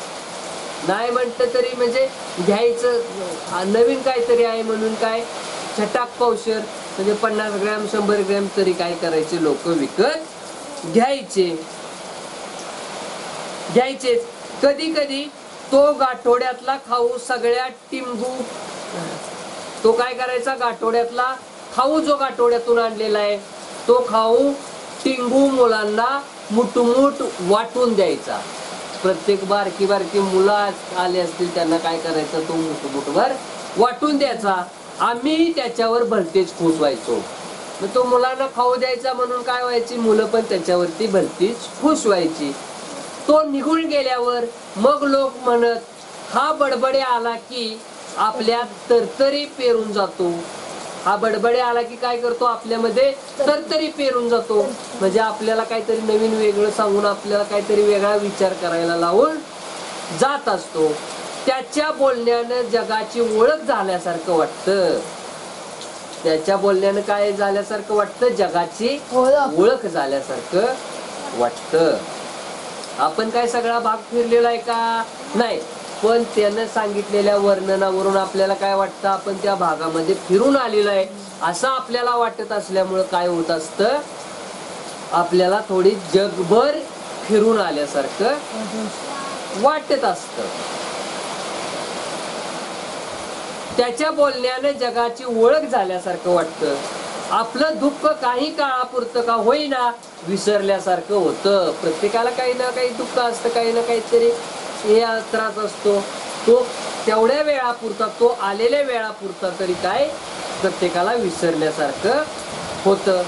नाही म्हटलं तरी म्हणजे घ्यायचं, नवीन काहीतरी आहे म्हणून काय छटाक पावशेर म्हणजे 50 ग्रॅम 100 ग्रॅम तरी काय करायचे, लोक विकत घ्यायचेच. कधी कधी तो गाठोड्यातला खाऊ सगळ्या टिंबू, तो काय करायचा, गाठोड्यातला खाऊ जो गाठोड्यातून आणलेला आहे तो खाऊ टिंगू मुलांना मुठमुठ वाटून द्यायचा. प्रत्येक बारकी बारकी मुलं आले असतील त्यांना काय करायचं, तो मुठमुठभर वाटून द्यायचा. आम्ही त्याच्यावर भलतेच खुश व्हायचो. मग तो मुलांना खाऊ द्यायचा म्हणून काय व्हायची, मुलं पण त्याच्यावरती भलतीच खुश व्हायची. तो निघून गेल्यावर मग लोक म्हणत, हा बडबडे आला की आपल्यात तरतरी पेरून जातो. हा बडबडे आला की काय करतो, आपल्यामध्ये तरतरी पेरून जातो. म्हणजे आपल्याला काहीतरी नवीन वेगळं सांगून आपल्याला काहीतरी वेगळा विचार करायला लावून जात असतो. त्याच्या बोलण्यानं जगाची ओळख झाल्यासारखं वाटतं. त्याच्या बोलण्यानं काय झाल्यासारखं वाटतं, जगाची ओळख झाल्यासारखं वाटतं. आपण काय सगळा भाग फिरलेला आहे का, नाही, पण त्यानं सांगितलेल्या वर्णनावरून आपल्याला काय वाटतं, आपण त्या भागामध्ये फिरून आलेलो आहे असं आपल्याला वाटत असल्यामुळं काय होत असतं, आपल्याला थोडी जगभर फिरून आल्यासारखं वाटत असतं. त्याच्या बोलण्याने जगाची ओळख झाल्यासारखं वाटतं. आपलं दुःख काही काळापुरतं का होईना विसरल्यासारखं होतं. प्रत्येकाला काही ना काही दुःख असतं, काही ना काहीतरी हे त्रास असतो. तो तेवढ्या वेळापुरता, तो आलेल्या वेळापुरता तरी काय प्रत्येकाला विसरल्यासारखं होतं.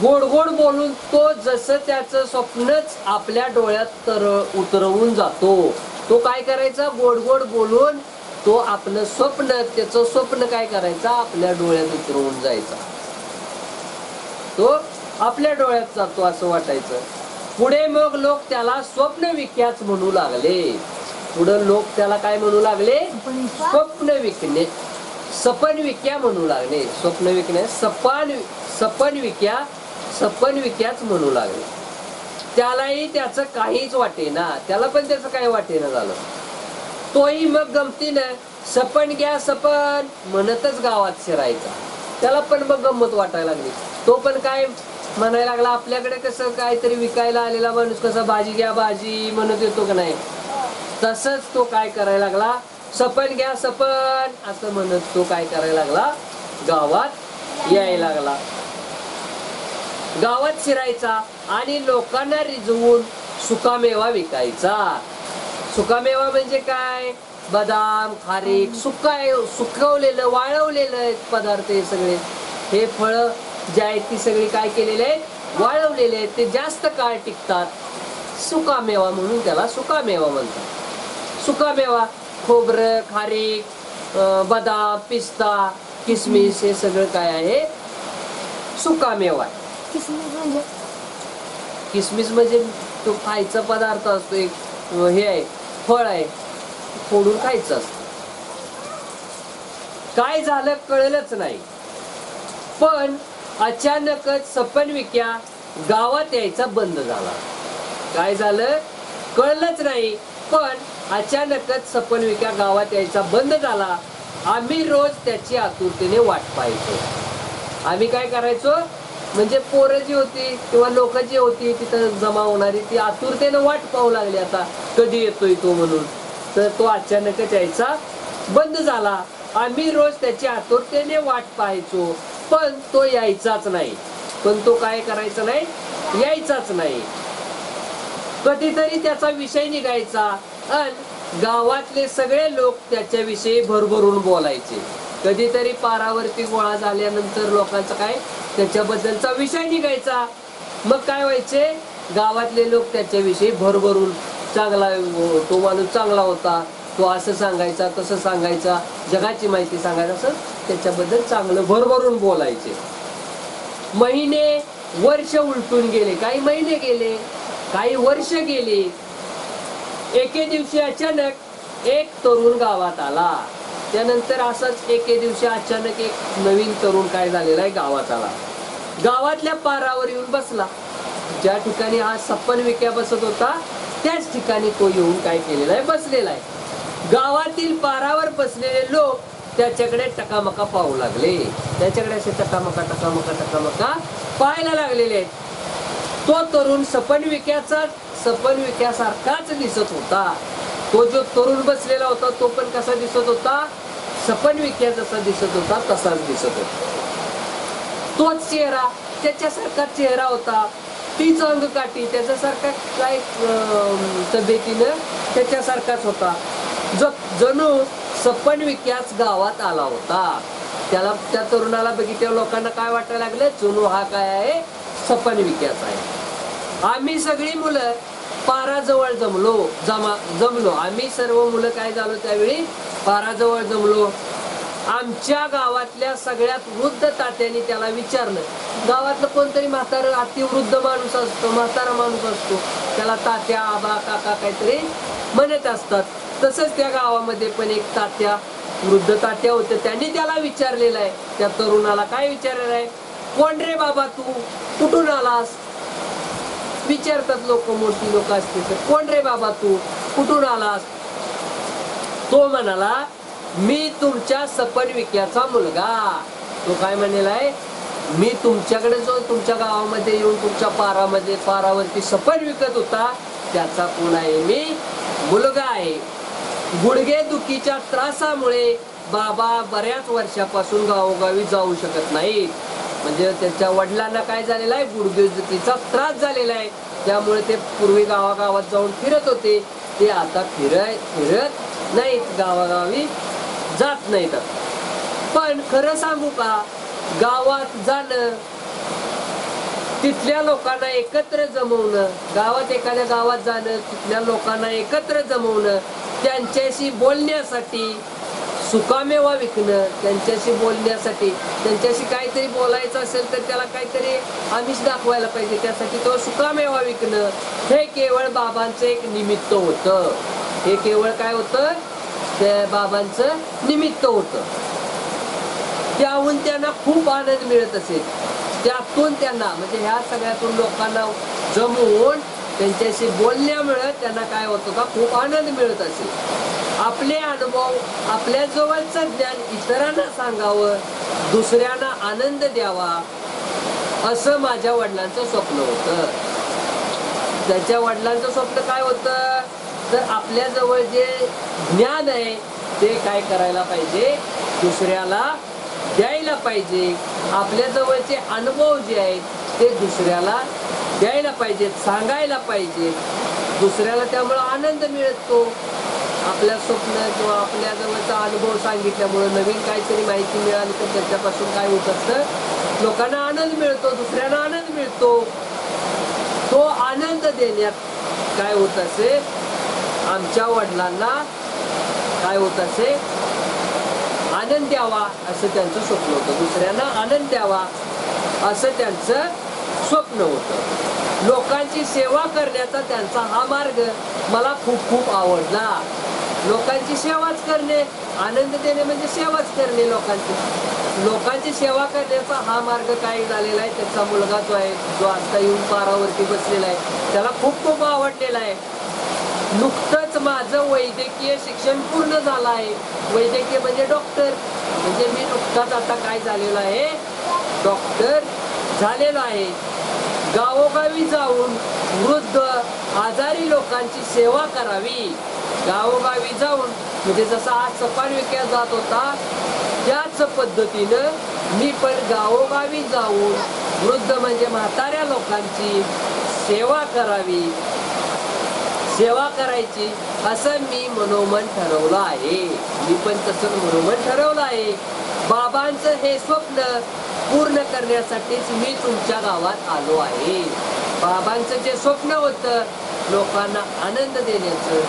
गोड गोड बोलून तो जसं त्याचं स्वप्नच आपल्या डोळ्यात उतरवून जातो. तो काय करायचा, गोड गोड बोलून तो आपलं स्वप्न, त्याचं स्वप्न काय करायचा, आपल्या डोळ्यात उतरवून जायचा. तो आपल्या डोळ्यात जातो असं वाटायचं. पुढे मग लोक त्याला स्वप्न विक्याच म्हणू लागले. पुढे लोक त्याला काय म्हणू लागले, स्वप्न विकणे, सपन विक्या म्हणू लागले. स्वप्न विकणे, सपन विक्याच म्हणू लागले. त्यालाही त्याचं काहीच वाटेना, त्याला पण त्याचं काही वाटेना झालं. तोही मग गमतीनं सपन घ्या सपन म्हणतच गावात शिरायचा. त्याला पण मग गंमत वाटायला लागली. तो पण काय म्हणायला लागला, आपल्याकडे कसं काहीतरी विकायला आलेला माणूस कसा भाजी घ्या भाजी म्हणत येतो का नाही, तसंच तो काय करायला लागला, सपन घ्या सपन असं म्हणत तो काय करायला लागला, गावात यायला लागला. गावात शिरायचा आणि लोकांना रिझवून सुकामेवा विकायचा. सुकामेवा म्हणजे काय, बदाम, खारीक, सुकवलेलं वाळवलेलं पदार्थ, हे सगळे हे फळ जे आहेत ती सगळी काय केलेले आहेत, वाळवलेले आहेत. ते जास्त काळ टिकतात. सुकामेवा म्हणून त्याला सुकामेवा म्हणतात. सुकामेवा खोबरं, खारीक, बदाम, पिस्ता, किसमिस हे सगळं काय आहे, सुकामेवा आहे. किसमिस म्हणजे तो खायचा पदार्थ असतो, एक हे आहे, फळ आहे, फोडून खायचं असतं. काय झालं कळलंच नाही. पण अचानकच सपन विक्या गावात यायचा बंद झाला. काय झालं कळलंच नाही, पण अचानकच सपन विक्या गावात यायचा बंद झाला. आम्ही रोज त्याची आतुरतेने वाट पाहायचो. आम्ही काय करायचो, म्हणजे पोरं जी होती किंवा लोक जी होती तिथं जमा होणारी, ती आतुरतेने वाट पाहू लागली, आता कधी येतोय तो म्हणून. तर तो अचानकच यायचा बंद झाला. आम्ही रोज त्याची आतुरतेने वाट पाहायचो, पण तो यायचाच नाही. पण तो काय करायचा नाही, यायचाच नाही. कधीतरी त्याचा विषय निघायचा आणि गावातले सगळे लोक त्याच्याविषयी भरभरून बोलायचे. कधीतरी पारावरती गोळा झाल्यानंतर लोकांचा काय त्याच्याबद्दलचा विषय निघायचा. मग काय व्हायचे, गावातले लोक त्याच्याविषयी भरभरून, चांगला तो माणूस चांगला होता, तो असं सांगायचा तसं सांगायचा, जगाची माहिती सांगायचा, असं त्याच्याबद्दल चांगलं भरभरून बोलायचे. महिने वर्ष उलटून गेले, काही महिने गेले, काही वर्ष गेले. एके दिवशी अचानक एक तरुण गावात आला. त्यानंतर असंच एके दिवशी अचानक एक नवीन तरुण काय झालेला आहे, गावात आला. गावातल्या पारावर येऊन बसला. ज्या ठिकाणी हा सपन विक्या बसत होता त्याच ठिकाणी तो येऊन काय केलेला आहे, बसलेला आहे. गावातील पारावर बसलेले लोक त्याच्याकडे टकामका पाहू लागले. त्याच्याकडे असे टकामका टकामका टकामका पाहायला लागलेले आहेत. तो तरुण सपन विक्यासारखाच दिसत होता. तो जो तरुण बसलेला होता तो पण कसा दिसत होता, सपन विक्या जसा दिसत होता तसाच दिसत होता. तोच चेहरा, त्याच्यासारखा चेहरा होता, तीच अंगकाठी त्याच्यासारखा, काय तब्येतीनं त्याच्यासारखाच होता. जणू सपन विक्याच गावात आला होता. त्याला, त्या तरुणाला बघितल्या लोकांना काय वाटायला लागलं, जणू हा काय आहे, सपन विक्याच आहे. आम्ही सगळी मुलं पाराजवळ जमलो. आम्ही सर्व मुलं काय झालो, त्यावेळी पाराजवळ जमलो. आमच्या गावातल्या सगळ्यात वृद्ध तात्यांनी त्याला विचारलं. गावातलं कोणतरी म्हातारं, अतिवृद्ध माणूस असतो, म्हातारा माणूस असतो, त्याला तात्या, आबा, काका काहीतरी म्हणत असतात. तसंच त्या गावामध्ये पण एक तात्या, वृद्ध तात्या होते. त्यांनी त्याला विचारलेलं आहे, त्या तरुणाला काय विचारलेलं आहे, कोण रे बाबा तू, कुठून आलास, विचारतात लोक, मोठी लोक असते तर, कोण रे बाबा तू, कुठून आलास. तो म्हणाला, मी तुमच्या सपन विक्याचा मुलगा. तो काय म्हणलेला आहे, मी तुमच्याकडे जो तुमच्या गावामध्ये येऊन तुमच्या पारावरती सपन विकत होता त्याचा कोण आहे, मी मुलगा आहे. गुडघे दुखीच्या त्रासामुळे बाबा बऱ्याच वर्षापासून गावोगावी जाऊ शकत नाहीत. म्हणजे त्यांच्या वडिलांना काय झालेलं आहे, गुडघेदुखीचा त्रास झालेला आहे. त्यामुळे ते पूर्वी गावागावात जाऊन फिरत होते, ते आता फिरत नाहीत, गावागावी जात नाहीत. पण खरं सांगू का, गावात जाणं, तिथल्या लोकांना एकत्र जमवणं, गावात एखाद्या गावात जाणं, तिथल्या लोकांना एकत्र जमवणं, त्यांच्याशी बोलण्यासाठी, सुकामेवा विकणं, त्यांच्याशी बोलण्यासाठी, त्यांच्याशी काहीतरी बोलायचं असेल तर त्याला काहीतरी आमिष दाखवायला पाहिजे, त्यासाठी तो सुकामेवा विकणं, हे केवळ बाबांचं एक निमित्त होतं. हे केवळ काय होतं, त्या बाबांचं निमित्त होतं. त्याहून त्यांना खूप आनंद मिळत असेल. त्यातून त्यांना म्हणजे ह्या सगळ्यातून लोकांना जमवून त्यांच्याशी बोलण्यामुळे त्यांना काय होत होता, खूप आनंद मिळत असेल. आपले अनुभव, आपल्या जवळचं ज्ञान इतरांना सांगावं, दुसऱ्यांना आनंद द्यावा, असं माझ्या वडिलांचं स्वप्न होतं. त्याच्या वडिलांचं स्वप्न काय होतं, तर आपल्या जवळ जे ज्ञान आहे ते काय करायला पाहिजे, दुसऱ्याला द्यायला पाहिजे. आपल्या जवळचे अनुभव जे आहेत ते दुसऱ्याला द्यायला पाहिजेत, सांगायला पाहिजे. दुसऱ्याला त्यामुळे आनंद मिळतो. आपल्या स्वप्न किंवा आपल्या जवळचा अनुभव सांगितल्यामुळे नवीन काहीतरी माहिती मिळाली तर त्याच्यापासून काय होत असतं, लोकांना आनंद मिळतो, दुसऱ्यांना आनंद मिळतो. तो आनंद देण्यात काय होत असे, आमच्या वडिलांना काय होत असे, आनंद द्यावा असं त्यांचं स्वप्न होतं. दुसऱ्यांना आनंद द्यावा असं त्यांचं स्वप्न होतं. लोकांची सेवा करण्याचा त्यांचा हा मार्ग मला खूप खूप आवडला. लोकांची सेवाच करणे, आनंद देणे म्हणजे सेवाच करणे. लोकांची सेवा करण्याचा हा मार्ग काय झालेला आहे, त्याचा मुलगा जो आहे, जो आता येऊन पारावरती बसलेला आहे, त्याला खूप खूप आवडलेला आहे. नुकतंच माझं वैद्यकीय शिक्षण पूर्ण झालं आहे. वैद्यकीय म्हणजे डॉक्टर, म्हणजे मी नुकताच आता काय झालेलं आहे, डॉक्टर झालेलो आहे. गावोगावी जाऊन वृद्ध आजारी लोकांची सेवा करावी. गावोगावी जाऊन म्हणजे जसा आज सपान विक्या जात होता त्याच पद्धतीनं मी पण गावोगावी जाऊन वृद्ध म्हणजे म्हाताऱ्या लोकांची सेवा करावी, सेवा करायची असं मी मनोमन ठरवलं आहे. मी पण तसं मनोमन ठरवलं आहे. बाबांचं हे स्वप्न पूर्ण करण्यासाठीच मी तुमच्या गावात आलो आहे. बाबांचं जे स्वप्न होतं लोकांना आनंद देण्याचं,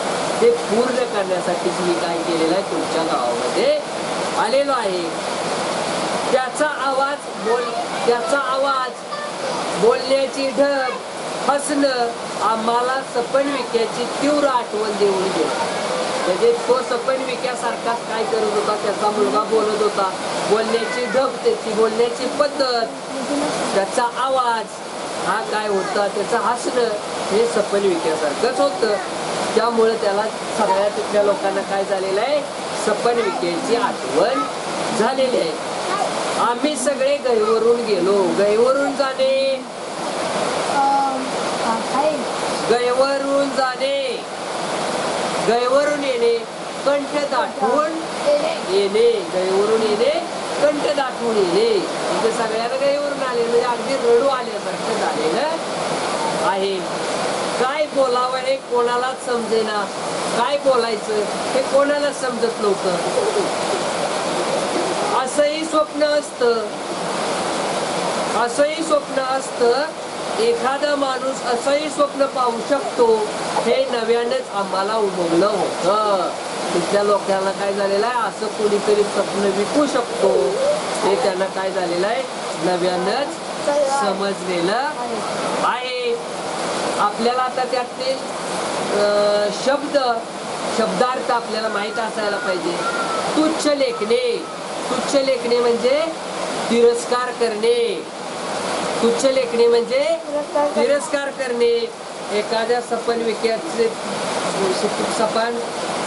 ते पूर्ण करण्यासाठीच मी काय केलेलं आहे, तुमच्या गावामध्ये आलेलो आहे. त्याचा आवाज, बोलण्याची ढब, हसणं आम्हाला सपन विक्याची तीव्र आठवण देऊन गेला. म्हणजे तो सपन विक्यासारखाच काय करत होता, त्याचा मुलगा बोलत होता. बोलण्याची ढब, त्याची बोलण्याची पद्धत, त्याचा आवाज हा काय होता, त्याचं हसणं हे सपन विक्यासारखंच होतं. त्यामुळे त्याला सगळ्या तिथल्या लोकांना काय झालेलं आहे, सपन विक्याची आठवण झालेली आहे. आम्ही सगळे गैवरून गेलो. गैवरून जाणे, गैवरून जाणे, गैवरून येणे, कंठ दाटून येणे, गैवरून येणे, कंठ दाटून येणे. म्हणजे सगळ्यांना गैवरून आले, म्हणजे अगदी रडू आल्यासारखं झालेलं आहे. काय बोलावं हे कोणालाच समजेना, काय बोलायचं हे कोणालाच समजत नव्हतं. असंही स्वप्न असतं, एखादा माणूस असंही स्वप्न पाहू शकतो, हे नव्यानेच आम्हाला उमगलं होतं. तिथल्या लोकांना काय झालेलं आहे, असं कोणीतरी स्वप्न विकू शकतो हे त्यांना काय झालेलं आहे, नव्यानच समजलेलं आहे. आपल्याला आता त्यातले शब्दार्थ आपल्याला माहित असायला पाहिजे. तुच्छ लेखणे म्हणजे तिरस्कार करणे. तुच्छ लेखणे म्हणजे तिरस्कार करणे. एखाद्या सपन विक्याचे सपन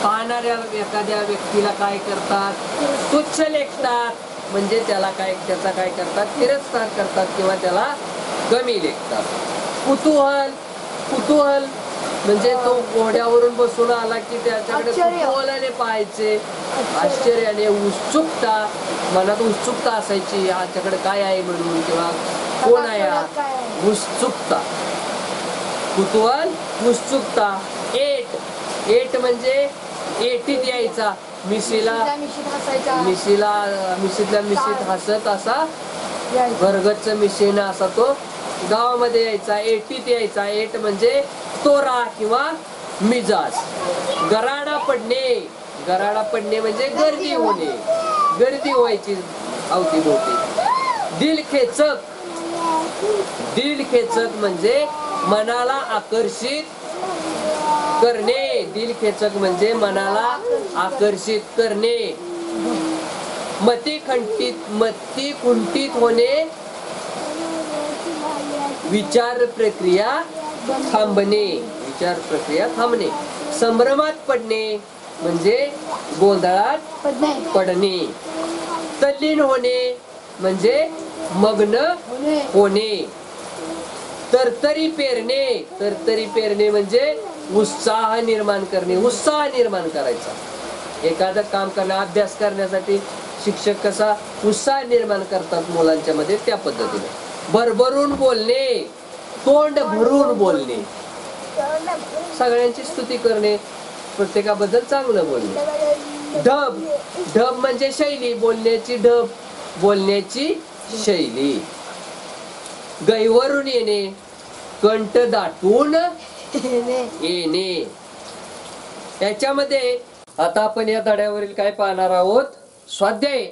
पाहणाऱ्या एखाद्या व्यक्तीला काय करतात, तुच्छ लेखतात. म्हणजे त्याला त्याचा काय करतात, तिरस्कार करतात किंवा त्याला कमी लेखतात. कुतूहल म्हणजे तो घोड्यावरून बसून आला की त्याच्याकडे कुतूहलाने पाहायचे, आश्चर्याने, उत्सुकता, मनात उत्सुकता असायची, याच्याकडे काय आहे म्हणून, किंवा कोण आहे, उत्सुकता, कुतूहल, उत्सुकता. एट म्हणजे एटीत यायचा, मिशीतल्या मिशीत हसत असा भरगच्च मिशीनं असा तो गावामध्ये यायचा, एटीत यायचा. एट म्हणजे तोरा किंवा मिजाज. गराडा पडणे म्हणजे गर्दी होणे, गर्दी व्हायची अवतीभोवती. दिल खेचक म्हणजे मनाला आकर्षित करणे. दिल खेचक म्हणजे मनाला आकर्षित करणे. मती कुंठित होणे, विचार प्रक्रिया थांबणे. संभ्रमात पडणे म्हणजे गोंधळात पडणे. तल्लीन होणे म्हणजे मग्न होणे. तरतरी पेरणे म्हणजे उत्साह निर्माण करायचा. एखादं काम करणं, अभ्यास करण्यासाठी शिक्षक कसा उत्साह निर्माण करतात मुलांच्या मध्ये, त्या पद्धतीने. भरभरून बोलणे, तोंड भरून बोलणे, सगळ्यांची स्तुती करणे, प्रत्येकाबद्दल चांगलं बोलणे. ढब म्हणजे शैली, बोलण्याची शैली. गैवरून येणे, कंठ दाटून येणे. याच्यामध्ये आता आपण या धड्यावरील काय पाहणार आहोत, स्वाध्याय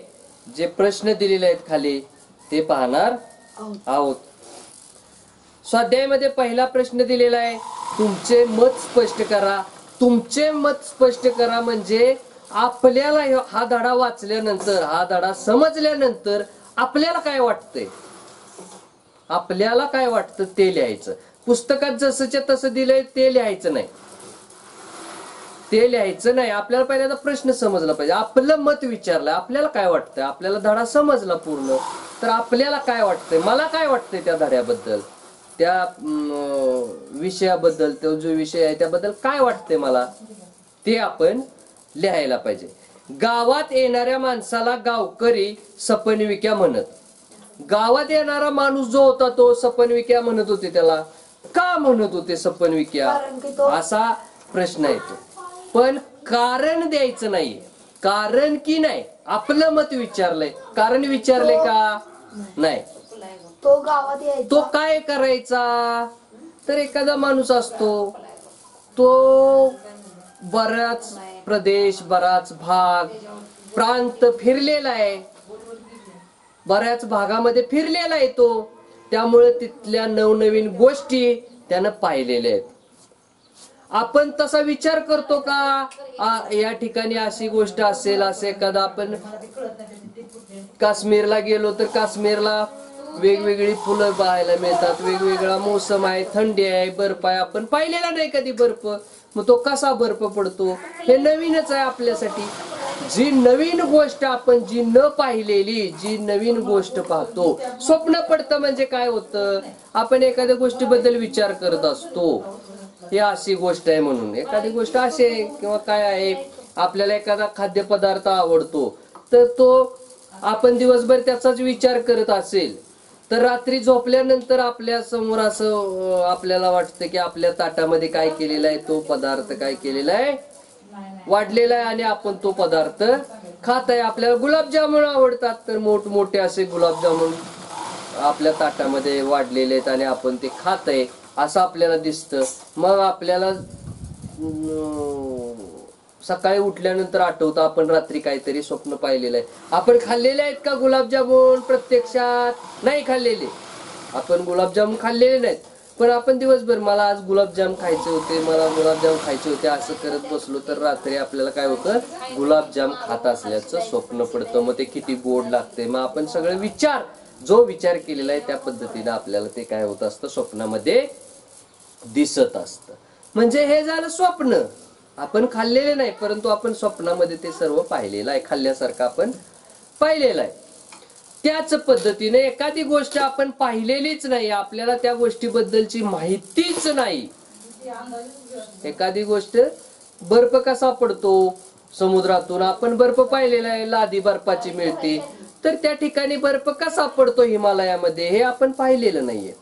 जे प्रश्न दिलेले आहेत खाली ते पाहणार आहोत. स्वाध्यायामध्ये पहिला प्रश्न दिलेला आहे, तुमचे मत स्पष्ट करा. तुमचे मत स्पष्ट करा म्हणजे आपल्याला हा धडा वाचल्यानंतर, हा धडा समजल्यानंतर आपल्याला काय वाटतं ते लिहायचं. पुस्तकात जसंच्या तसं दिलंय ते लिहायचं नाही. आपल्याला पहिल्यांदा प्रश्न समजला पाहिजे, आपलं मत विचारलंय, आपल्याला काय वाटतंय, आपल्याला धडा समजला पूर्ण, तर आपल्याला काय वाटतंय, मला काय वाटतंय त्या धड्याबद्दल, त्या विषयाबद्दल, तो जो विषय आहे त्याबद्दल काय वाटतंय मला, ते आपण लिहायला पाहिजे. गावात येणाऱ्या माणसाला गावकरी सपनविक्या म्हणत. गावात येणारा माणूस जो होता तो सपनविक्या म्हणत होते. त्याला का म्हणत होते सपनविक्या, असा प्रश्न येतो. पण कारण द्यायचं नाही, कारण की नाही, आपलं मत विचारलंय, कारण विचारले का नाही. तो गावात यायचा, तो काय करायचा, तर एखादा माणूस असतो तो बराच प्रदेश, बराच भाग, प्रांत फिरलेला आहे, बऱ्याच भागामध्ये फिरलेला आहे तो, त्यामुळे तिथल्या नवनवीन गोष्टी त्यानं पाहिलेल्या आहेत. आपण तसा विचार करतो का या ठिकाणी अशी गोष्ट असेल, असे एखादा आपण काश्मीरला गेलो तर काश्मीरला वेगवेगळी फुलं पाहायला मिळतात, वेगवेगळा मोसम आहे, थंडी आहे, बर्फ आहे, आपण पाहिलेला नाही कधी बर्फ, मग तो कसा बर्फ पडतो हे नवीनच आहे आपल्यासाठी. जी नवीन गोष्ट आपण, जी न पाहिलेली जी नवीन गोष्ट पाहतो, स्वप्न पडतं म्हणजे काय होतं, आपण एखाद्या गोष्टीबद्दल विचार करत असतो, ही अशी गोष्ट आहे म्हणून, एखादी गोष्ट अशी आहे किंवा काय आहे, आपल्याला एखादा खाद्यपदार्थ आवडतो तर तो आपण दिवसभर त्याचाच विचार करत असेल तर रात्री झोपल्यानंतर आपल्या समोर असं आपल्याला वाटतं की आपल्या ताटामध्ये काय केलेलं आहे, तो पदार्थ काय केलेला आहे, वाढलेला आहे आणि आपण तो पदार्थ खात आहे. आपल्याला गुलाबजामुन आवडतात तर मोठमोठे असे गुलाबजामुन आपल्या ताटामध्ये वाढलेले आहेत आणि आपण ते खात आहे असं आपल्याला दिसतं. मग आपल्याला सकाळी उठल्यानंतर आठवतं आपण रात्री काहीतरी स्वप्न पाहिलेलं आहे. आपण खाल्लेले आहेत का गुलाबजामुन? प्रत्यक्षात नाही खाल्लेले. आपण गुलाबजामुन खाल्लेले नाहीत, पण आपण दिवसभर मला आज गुलाबजाम खायचे होते, मला गुलाबजाम खायचे होते असं करत बसलो तर रात्री आपल्याला काय होतं, गुलाबजाम खात असल्याचं स्वप्न पडतं. मग ते किती गोड लागते, मग आपण सगळे विचार, जो विचार केलेला आहे त्या पद्धतीने आपल्याला ते काय होत असतं, स्वप्नामध्ये दिसत असतं. म्हणजे हे झालं स्वप्न. आपण खाल्लेले नाही परंतु आपण स्वप्नामध्ये ते सर्व पाहिलेलं आहे, खाल्ल्यासारखं आपण पाहिलेलं आहे. त्याच पद्धतीने एखादी गोष्ट आपण पाहिलेलीच नाही, आपल्याला त्या गोष्टीबद्दलची माहितीच नाही, एखादी गोष्ट, बर्फ कसा पडतो समुद्रातून, आपण बर्फ पाहिलेला आहे, लादी बर्फाची मिळते, तर त्या ठिकाणी बर्फ कसा पडतो हिमालयामध्ये हे आपण पाहिलेलं नाहीये.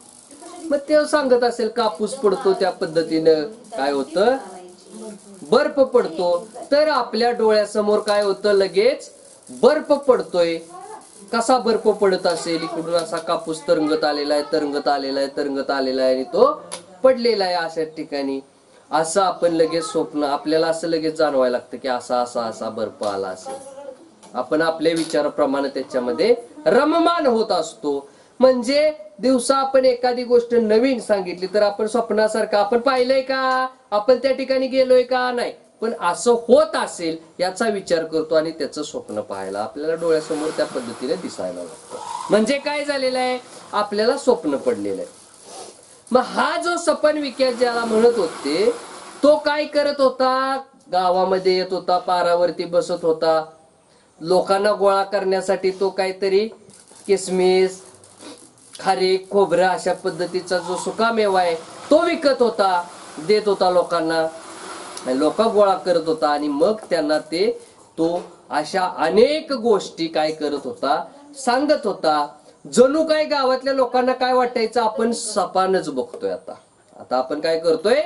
मग ते सांगत असेल कापूस पडतो त्या पद्धतीनं काय होतं, बर्फ पडतो. तर आपल्या डोळ्यासमोर काय होतं, लगेच बर्फ पडतोय. कसा बर्फ पडत असेल, इकडून असा कापूस तरंगत आलेला आहे, तरंगत आलेला आहे, तरंगत आलेला आहे आणि तो पडलेला आहे अशा ठिकाणी. असं आपण लगेच स्वप्न, आपल्याला असं लगेच जाणवायला लागतं की असा असा असा बर्फ आला असेल. आपण आपल्या विचाराप्रमाणे त्याच्यामध्ये रममान होत असतो. म्हणजे दिवसा आपण एखादी गोष्ट नवीन सांगितली तर आपण स्वप्नासारखं, आपण पाहिलंय का, आपण त्या ठिकाणी गेलोय का, नाही, पण असं होत असेल याचा विचार करतो आणि त्याचं स्वप्न पाहायला आपल्याला डोळ्यासमोर त्या पद्धतीने दिसायला लागतं. म्हणजे काय झालेलं आहे, आपल्याला स्वप्न पडलेलं आहे. मग हा जो सपन विक्या ज्याला म्हणत होते, तो काय करत होता, गावामध्ये येत होता, पारावरती बसत होता, लोकांना गोळा करण्यासाठी तो काहीतरी किसमिस, खारीक, खोबरं अशा पद्धतीचा जो सुकामेवा आहे तो विकत होता, देत होता लोकांना, लोक गोळा करत होता. आणि मग त्यांना तो अशा अनेक गोष्टी काय करत होता, सांगत होता. जणू काय गावातल्या लोकांना काय वाटायचं, आपण सपानच बघतोय, आता आपण काय करतोय,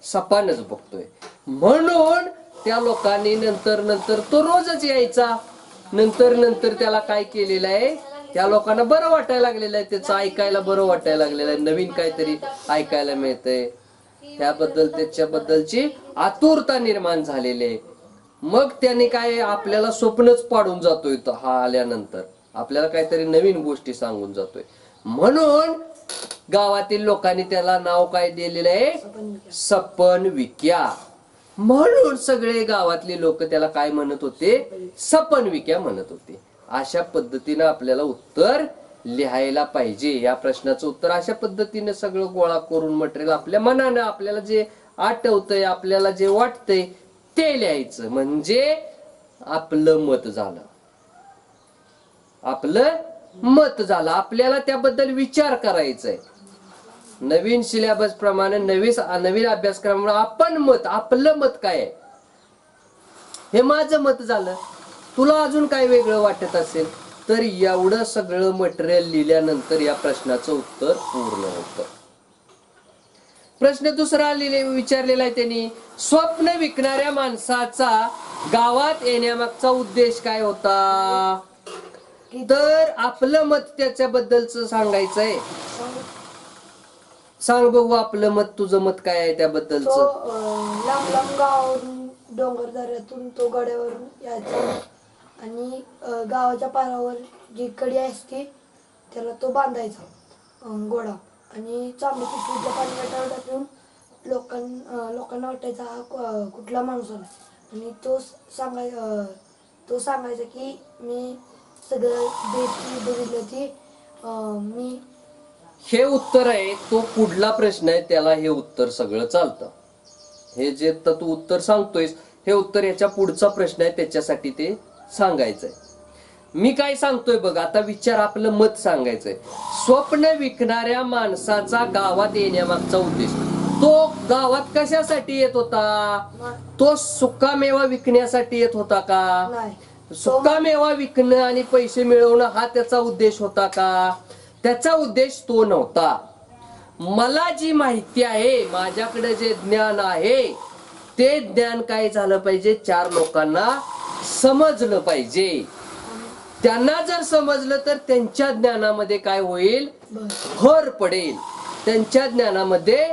सपानच बघतोय. म्हणून त्या लोकांनी नंतर तो रोजच यायचा. नंतर त्याला काय केलेलं आहे, त्या लोकांना बरं वाटायला लागलेलं आहे, त्याचं ऐकायला बरं वाटायला लागलेलं आहे, नवीन काहीतरी ऐकायला मिळतंय, त्याबद्दल त्याच्याबद्दलची आतुरता निर्माण झालेली आहे. मग त्याने काय, आपल्याला स्वप्नच पाडून जातोय हा आल्यानंतर, आपल्याला काहीतरी नवीन गोष्टी सांगून जातोय. म्हणून गावातील लोकांनी त्याला नाव काय दिलेलं आहे, सपन विक्या. म्हणून सगळे गावातले लोक त्याला काय म्हणत होते, सपन विक्या म्हणत होते. अशा पद्धतीनं आपल्याला उत्तर लिहायला पाहिजे. या प्रश्नाचं उत्तर अशा पद्धतीने सगळं गोळा करून मटेरियल आपल्या मनानं, आपल्याला जे आठवतंय, आपल्याला जे वाटतंय ते लिहायचं. म्हणजे आपलं मत झालं, आपलं मत झालं. आपल्याला त्याबद्दल विचार करायचंय. नवीन सिलेबस प्रमाणे, नवीन अभ्यासक्रमामुळे आपण आपलं मत काय आहे, हे माझं मत झालं. तुला अजून काय वेगळं वाटत असेल तर एवढं सगळं मटेरियल लिहिल्यानंतर या प्रश्नाचं उत्तर पूर्ण होतं. प्रश्न दुसरा विचारलेला आहे त्यांनी, स्वप्न विकणाऱ्या माणसाचा गावात येण्यामागचा उद्देश काय होता. तर आपलं मत त्याच्याबद्दलच सांगायचंय. सांग बघू, आपलं मत, तुझं मत काय आहे त्याबद्दलचं. लांब लांब गावावरून, डोंगर दऱ्यातून तो गड्यावरून यायचा आणि गावाच्या पारावर जी कडी असते त्याला तो बांधायचा घोडा, आणि चांगली पिशवीतल्या पाणी टाकून लोकांना वाटायचा हा कुठला माणूस आला, आणि तो सांगायचा की मी सगळं देश बघितलं ती मी. हे उत्तर आहे. तो पुढला प्रश्न आहे त्याला हे उत्तर सगळं चालतं. हे जे तू उत्तर सांगतोयस हे उत्तर याच्या पुढचा प्रश्न आहे, त्याच्यासाठी ते सांगायचंय. मी काय सांगतोय बघ आता, विचार, आपलं मत सांगायचंय. स्वप्न विकणाऱ्या माणसाचा गावात येण्यामागचा उद्देश, तो गावात कशासाठी येत होता. तो सुकामेवा विकण्यासाठी येत होता का. सुकामेवा विकणं आणि पैसे मिळवणं हा त्याचा उद्देश होता का. त्याचा उद्देश तो नव्हता. मला जी माहिती आहे, माझ्याकडे जे ज्ञान आहे ते ज्ञान काय झालं पाहिजे, चार लोकांना समजलं पाहिजे. त्यांना जर समजलं तर त्यांच्या ज्ञानामध्ये काय होईल, भर पडेल. त्यांच्या ज्ञानामध्ये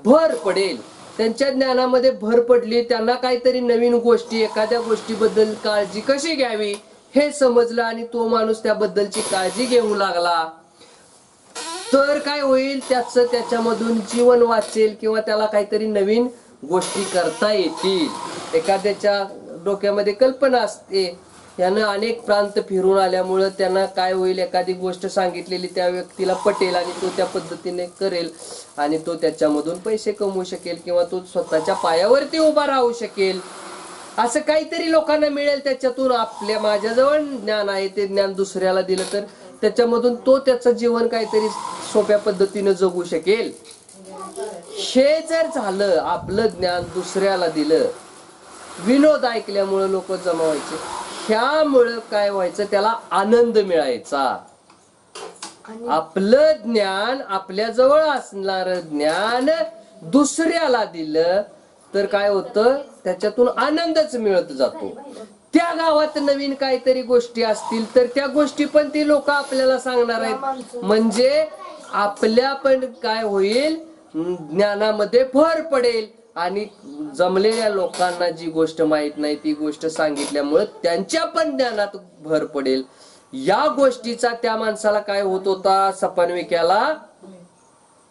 भर पडेल. त्यांच्या ज्ञानामध्ये भर पडली, त्यांना काहीतरी नवीन गोष्टी, एखाद्या गोष्टीबद्दल काळजी कशी घ्यावी हे समजलं आणि तो माणूस त्याबद्दलची काळजी घेऊ लागला, तर काय होईल, त्याच्यामधून जीवन वाचेल किंवा त्याला काहीतरी नवीन गोष्टी करता येतील. एखाद्याच्या डोक्यामध्ये कल्पना असते, यानं अनेक प्रांत फिरून आल्यामुळं त्यांना काय होईल, एखादी गोष्ट सांगितलेली त्या व्यक्तीला पटेल आणि तो त्या पद्धतीने करेल आणि तो त्याच्यामधून पैसे कमवू शकेल किंवा तो स्वतःच्या पायावरती उभा राहू शकेल. असं काहीतरी लोकांना मिळेल त्याच्यातून. माझ्याजवळ ज्ञान आहे ते ज्ञान दुसऱ्याला दिलं तर त्याच्यामधून तो त्याचं जीवन काहीतरी सोप्या पद्धतीने जगू शकेल. हे जर झालं, आपलं ज्ञान दुसऱ्याला दिलं, विनोद ऐकल्यामुळे लोक जमा व्हायचे, ह्यामुळं काय व्हायचं, त्याला आनंद मिळायचा. आपलं ज्ञान, आपल्या जवळ असणार ज्ञान दुसऱ्याला दिलं तर काय होतं, त्याच्यातून आनंदच मिळत जातो. त्या गावात नवीन काहीतरी गोष्टी असतील तर त्या गोष्टी पण ती लोक आपल्याला सांगणार आहेत, म्हणजे आपल्या पण काय होईल, ज्ञानामध्ये भर पडेल. आणि जमलेल्या लोकांना जी गोष्ट माहित नाही ती गोष्ट सांगितल्यामुळे त्यांच्या पण ज्ञानात भर पडेल. या गोष्टीचा त्या माणसाला काय होत होता, सपनविक्याला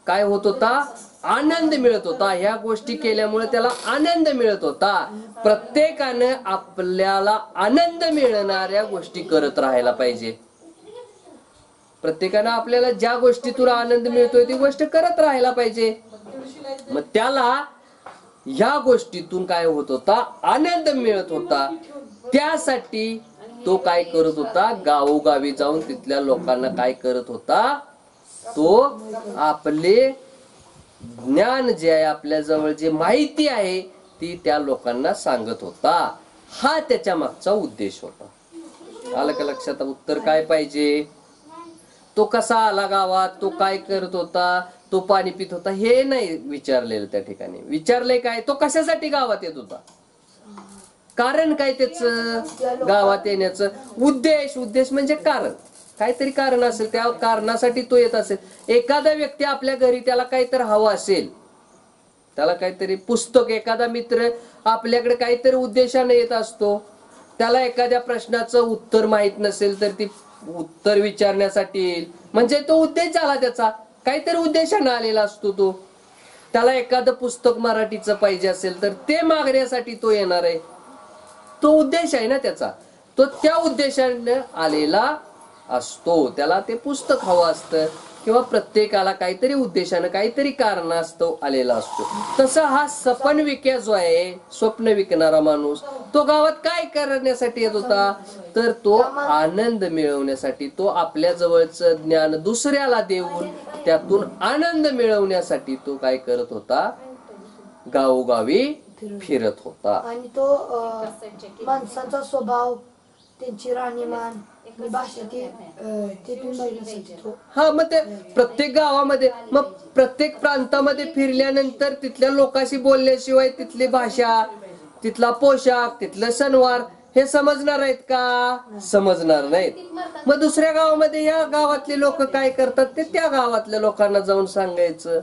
काय होत होता, आनंद मिळत होता. ह्या गोष्टी केल्यामुळे त्याला आनंद मिळत होता. प्रत्येकानं आपल्याला आनंद मिळणाऱ्या गोष्टी करत राहायला पाहिजे. प्रत्येकानं आपल्याला ज्या गोष्टीतून आनंद मिळतोय ती गोष्ट करत राहायला पाहिजे. मग त्याला ह्या गोष्टीतून काय होत होता, आनंद मिळत होता. त्यासाठी तो काय करत होता, गावोगावी जाऊन तिथल्या लोकांना काय करत होता, तो आपले ज्ञान जे आहे, आपल्या जवळ जे माहिती आहे ती त्या लोकांना सांगत होता. हा त्याच्या मागचा उद्देश होता. आलं का लक्षात? उत्तर काय पाहिजे, तो कसा आला गावात, तो काय करत होता, तो पाणी पित होता, हे नाही विचारलेलं. त्या ठिकाणी विचारलंय काय, तो कशासाठी गावात येत होता, कारण काय त्याच गावात येण्याचं उद्देश. उद्देश म्हणजे कारण, काहीतरी कारण असेल, त्या कारणासाठी तो येत असेल. एखादा व्यक्ती आपल्या घरी, त्याला काहीतरी हवं असेल, त्याला काहीतरी पुस्तक, एखादा मित्र आपल्याकडे काहीतरी उद्देशाने येत असतो. त्याला एखाद्या प्रश्नाचं उत्तर माहित नसेल तर ती उत्तर विचारण्यासाठी येईल, म्हणजे तो उद्देश झाला त्याचा, काहीतरी उद्देशाने आलेला असतो तो. त्याला एखादं पुस्तक मराठीचं पाहिजे असेल तर ते मागण्यासाठी तो येणार आहे, तो उद्देश आहे ना त्याचा. तो त्या उद्देशाने आलेला असतो, त्याला ते पुस्तक हवं असतं, किंवा प्रत्येकाला काहीतरी उद्देशानं, काहीतरी कारणास्तव आलेला असतो. तसा हा सपनविक्या जो आहे, स्वप्न विकणारा माणूस, तो गावात काय करण्यासाठी येत होता, तर तो आनंद मिळवण्यासाठी, तो आपल्या जवळचं ज्ञान दुसऱ्याला देऊन त्यातून आनंद मिळवण्यासाठी तो काय करत होता, गावोगावी फिरत होता. आणि तो माणसाचा स्वभाव, त्यांची राहणीमान, भाषा, ते पण बघण्यासाठी तो. हा, मग ते प्रत्येक गावामध्ये, मग प्रत्येक प्रांतामध्ये फिरल्यानंतर तिथल्या लोकांशी बोलल्याशिवाय तिथली भाषा, तिथला पोशाख, तिथलं सणवार हे समजणार आहेत का? समजणार नाहीत. मग दुसऱ्या गावामध्ये या गावातले लोक काय करतात ते त्या गावातल्या लोकांना जाऊन सांगायचं.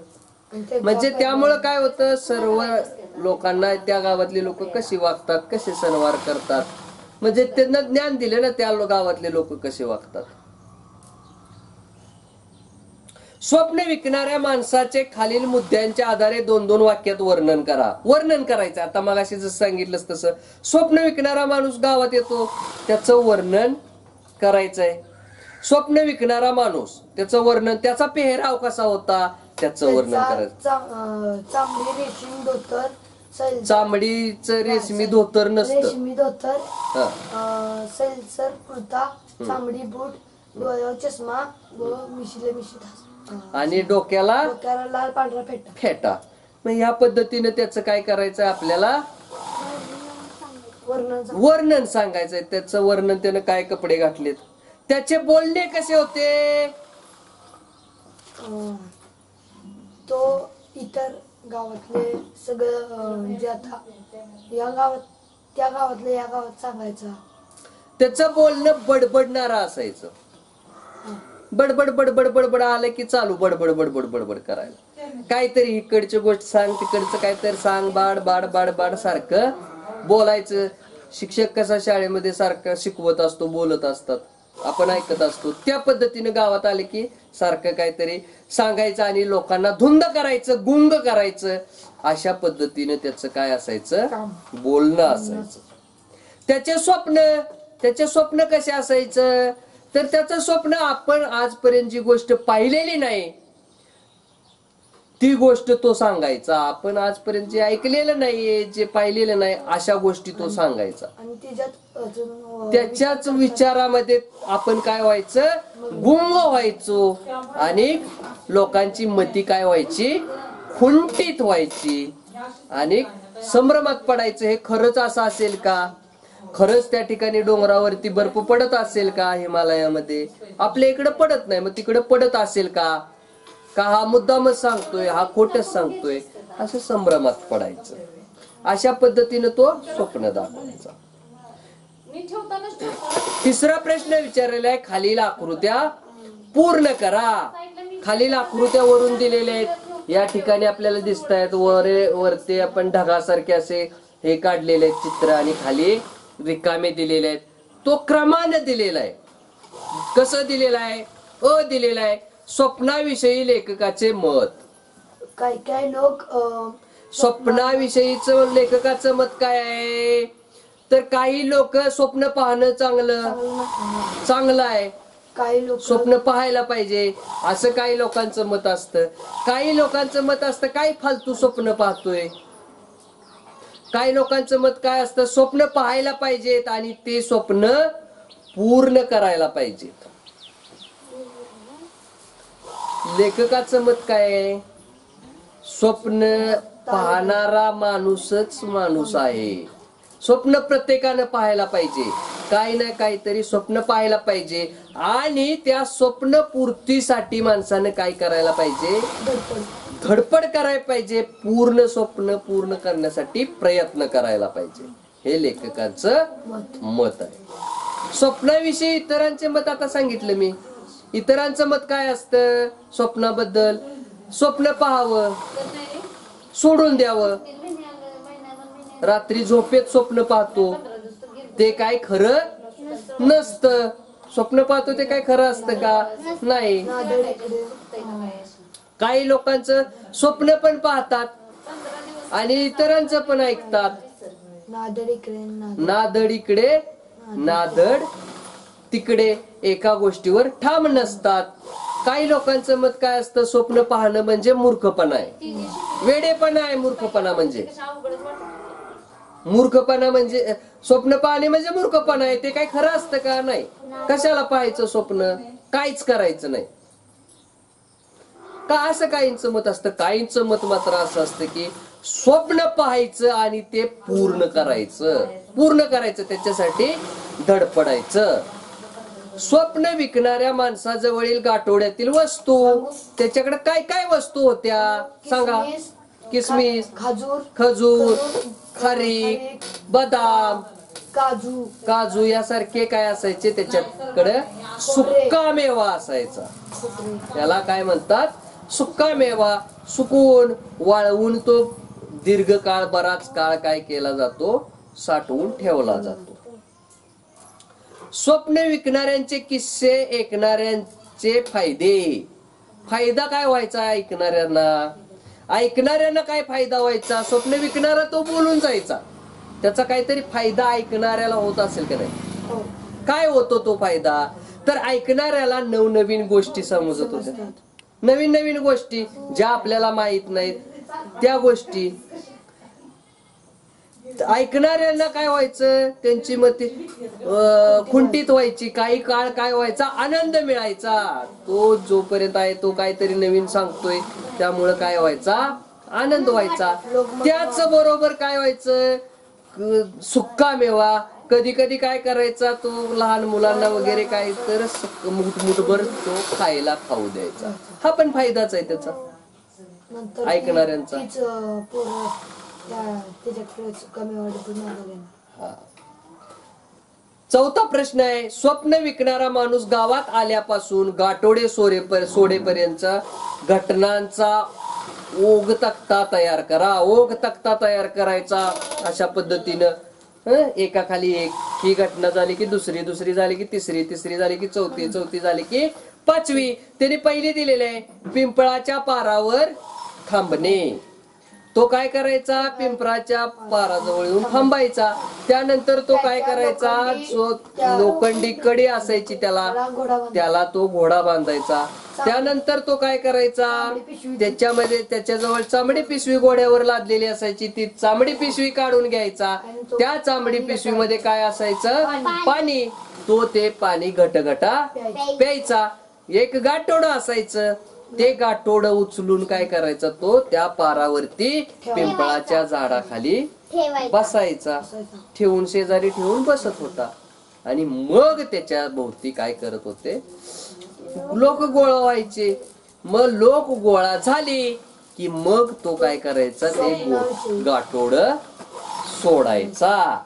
म्हणजे त्यामुळं काय होतं, सर्व लोकांना त्या गावातले लोक कशी वागतात, कसे सणवार करतात, म्हणजे त्यांना ज्ञान दिले ना, त्या गावातले लोक कसे वागतात. स्वप्न विकणाऱ्या माणसाचे खालील मुद्द्यांच्या आधारे 2-2 वाक्यात वर्णन करा. वर्णन करायचं. आता मगाशी जसं सांगितलंस तसं स्वप्न विकणारा माणूस गावात येतो, त्याचं वर्णन करायचंय. स्वप्न विकणारा माणूस, त्याचं वर्णन, त्याचा पेहराव कसा होता त्याचं वर्णन करायचं. चांबडी रेशीम धोतर, चामडीचं रेशमी धोतर नसतं, रेशमी धोतर, सैलसर कुर्ता, चांबडी बूट, डोळ्यावर चष्मा व मिशीले आणि डोक्याला लाल पांढरा फेटा. मग ह्या पद्धतीने त्याचं काय करायचं, आपल्याला वर्णन सांगायचंय. त्याचं वर्णन, त्यानं काय कपडे घातलेत, त्याचे बोलणे कसे होते, तो इतर गावातले सगळं जे आता या गावात, त्या गावातले या गावात सांगायचं. त्याचं बोलणं बडबडणारा असायचं. बडबड बडबड बडबड आलं की चालू बडबड बडबड बडबड करायला. काहीतरी इकडची गोष्ट सांग, तिकडचं काहीतरी सांग, बाड बाड बाड बाड सारखं बोलायचं. शिक्षक कसा शाळेमध्ये सारखं शिकवत असतो, बोलत असतात, आपण ऐकत असतो, त्या पद्धतीने गावात आले की सारखं काहीतरी सांगायचं आणि लोकांना धुंद करायचं, गुंग करायचं. अशा पद्धतीने त्याचं काय असायचं, बोलणं असायचं. त्याचे स्वप्न कसे असायचं, तर त्याचं स्वप्न आपण आजपर्यंत जी गोष्ट पाहिलेली नाही ती गोष्ट तो सांगायचा. आपण आजपर्यंत जे ऐकलेलं नाहीये, जे पाहिलेलं नाही, अशा गोष्टी तो सांगायचा. आणि त्याच्याच विचारामध्ये आपण काय व्हायचं, गुंग व्हायचो आणि लोकांची मती काय व्हायची, खुंटीत व्हायची आणि संभ्रमात पडायचं. हे खरंच असं असेल का? खरंच त्या ठिकाणी डोंगरावरती बर्फ पडत असेल का? हिमालयामध्ये आपल्या इकडे पडत नाही, मग तिकडे पडत असेल का? का हा मुद्दामच सांगतोय, हा खोटच सांगतोय? असं संभ्रमात पडायचं. अशा पद्धतीने तो स्वप्न दाखवायचा. तिसरा प्रश्न विचारलेला आहे, खालील आकृत्या पूर्ण करा. खालील आकृत्या वरून दिलेल्या आहेत. या ठिकाणी आपल्याला दिसत आहेत वरती आपण ढगासारखे असे हे काढलेले आहेत चित्र आणि खाली रिकामे दिलेले आहेत. तो क्रमाने दिलेला आहे. कसं दिलेला आहे? अ दिलेला आहे. स्वप्नाविषयी लेखकाचे मत. काही लोक स्वप्नाविषयीच लेखकाचं मत काय आहे? तर काही लोक स्वप्न पाहणं चांगलं आहे, काही लोक स्वप्न पाहायला पाहिजे असं काही लोकांचं मत असतं. काही लोकांचं मत असतं काही फालतू स्वप्न पाहतोय. काही लोकांचं मत काय असतं? स्वप्न पाहायला पाहिजेत आणि ते स्वप्न पूर्ण करायला पाहिजेत. लेखकाचं मत काय आहे? स्वप्न पाहणारा माणूसच माणूस आहे. स्वप्न प्रत्येकानं पाहायला पाहिजे. काही ना काहीतरी स्वप्न पाहायला पाहिजे आणि त्या स्वप्न पूर्तीसाठी माणसानं काय करायला पाहिजे? धडपड करायला पाहिजे. पूर्ण स्वप्न पूर्ण करण्यासाठी प्रयत्न करायला पाहिजे. हे लेखकाचं मत आहे. स्वप्नाविषयी इतरांचे मत आता सांगितलं मी. इतरांचं मत काय असतं स्वप्नाबद्दल? स्वप्न पाहावं, सोडून द्यावं. रात्री झोपेत स्वप्न पाहतो ते काय खरं नसतं. स्वप्न पाहतो ते काय खरं असतं का? नाही. काही लोकांचं स्वप्न पण पाहतात आणि इतरांचं पण ऐकतात. नादड इकडे नादड तिकडे, एका गोष्टीवर ठाम नसतात. काही लोकांचं मत काय असतं? स्वप्न पाहणं म्हणजे मूर्खपणा आहे, वेडेपणा आहे. मूर्खपणा म्हणजे स्वप्न पाहणे म्हणजे मूर्खपणा आहे. ते काय खरं असतं का? नाही. कशाला पाहायचं स्वप्न? काहीच करायचं नाही का? असं काहींचं मत असतं. काहींचं मत मात्र असं असतं की स्वप्न पाहायचं आणि ते पूर्ण करायचं त्याच्यासाठी धडपडायचं. स्वप्न विकणाऱ्या माणसाजवळील गाठोड्यातील वस्तू, त्याच्याकडे काय काय वस्तू होत्या सांगा? किसमिस, खजूर, खारीक, बदाम, काजू यासारखे काय असायचे? त्याच्याकडे सुक्का मेवा असायचा. त्याला काय म्हणतात? सुक्का मेवा. सुकवून वाळवून तो दीर्घकाळ बराच काळ काय केला जातो? साठवून ठेवला जातो. स्वप्न विकणाऱ्यांचे किस्से, ऐकणाऱ्यांचे फायदे. फायदा काय व्हायचा ऐकणाऱ्यांना काय फायदा व्हायचा? स्वप्न विकणारा तो बोलून जायचा, त्याचा काहीतरी फायदा ऐकणाऱ्याला होत असेल का नाही? काय होतो तो फायदा? तर ऐकणाऱ्याला नवनवीन गोष्टी समजत होत्या. नवीन नवीन गोष्टी ज्या आपल्याला माहित नाहीत त्या गोष्टी. ऐकणाऱ्यांना काय व्हायचं? त्यांची मते खुंटीत व्हायची. काही काळ काय व्हायचा? आनंद मिळायचा. तो जोपर्यंत आहे तो काहीतरी नवीन सांगतोय त्यामुळे काय व्हायचा? आनंद व्हायचा. त्याच बरोबर काय व्हायचं? सुक्का मेवा. कधी कधी काय करायचा? तो लहान मुलांना वगैरे काय तर मुठभर तो खाऊ द्यायचा. हा पण फायदाच आहे त्याचा ऐकणाऱ्यांचा. चौथा प्रश्न आहे, स्वप्न विकणारा माणूस गावात आल्यापासून गाठोडे सोडेपर्यंत घटनांचा ओघ तक्ता तयार करा. ओघ तक्ता तयार करायचा अशा पद्धतीनं एका खाली एक. ही घटना झाली की दुसरी, दुसरी झाली की तिसरी, तिसरी झाली की चौथी, चौथी झाली की पाचवी. त्याने पहिली दिलेले आहे पिंपळाच्या पारावर थांबणे. तो काय करायचा? पिंपळाच्या पाराजवळ येऊन थांबायचा. त्यानंतर तो काय करायचा? जो लोखंडी कडी असायची त्याला तो घोडा बांधायचा. त्यानंतर तो काय करायचा? त्याच्यामध्ये त्याच्याजवळ चामडी पिशवी घोड्यावर लादलेली असायची. ती चामडी पिशवी काढून घ्यायचा. त्या चामडी पिशवीमध्ये काय असायचं? पाणी. तो ते पाणी घटघटा प्यायचा. एक गाठोडं असायचं. ते गाठोड उचलून काय करायचा, तो त्या पारावरती पिंपळाच्या झाडाखाली बसायचा, ठेवून शेजारी ठेवून बसत होता. आणि मग त्याच्या भोवती काय करत होते, लोक गोळा व्हायचे. मग लोक गोळा झाले की मग तो काय करायचा, ते गाठोड सोडायचा.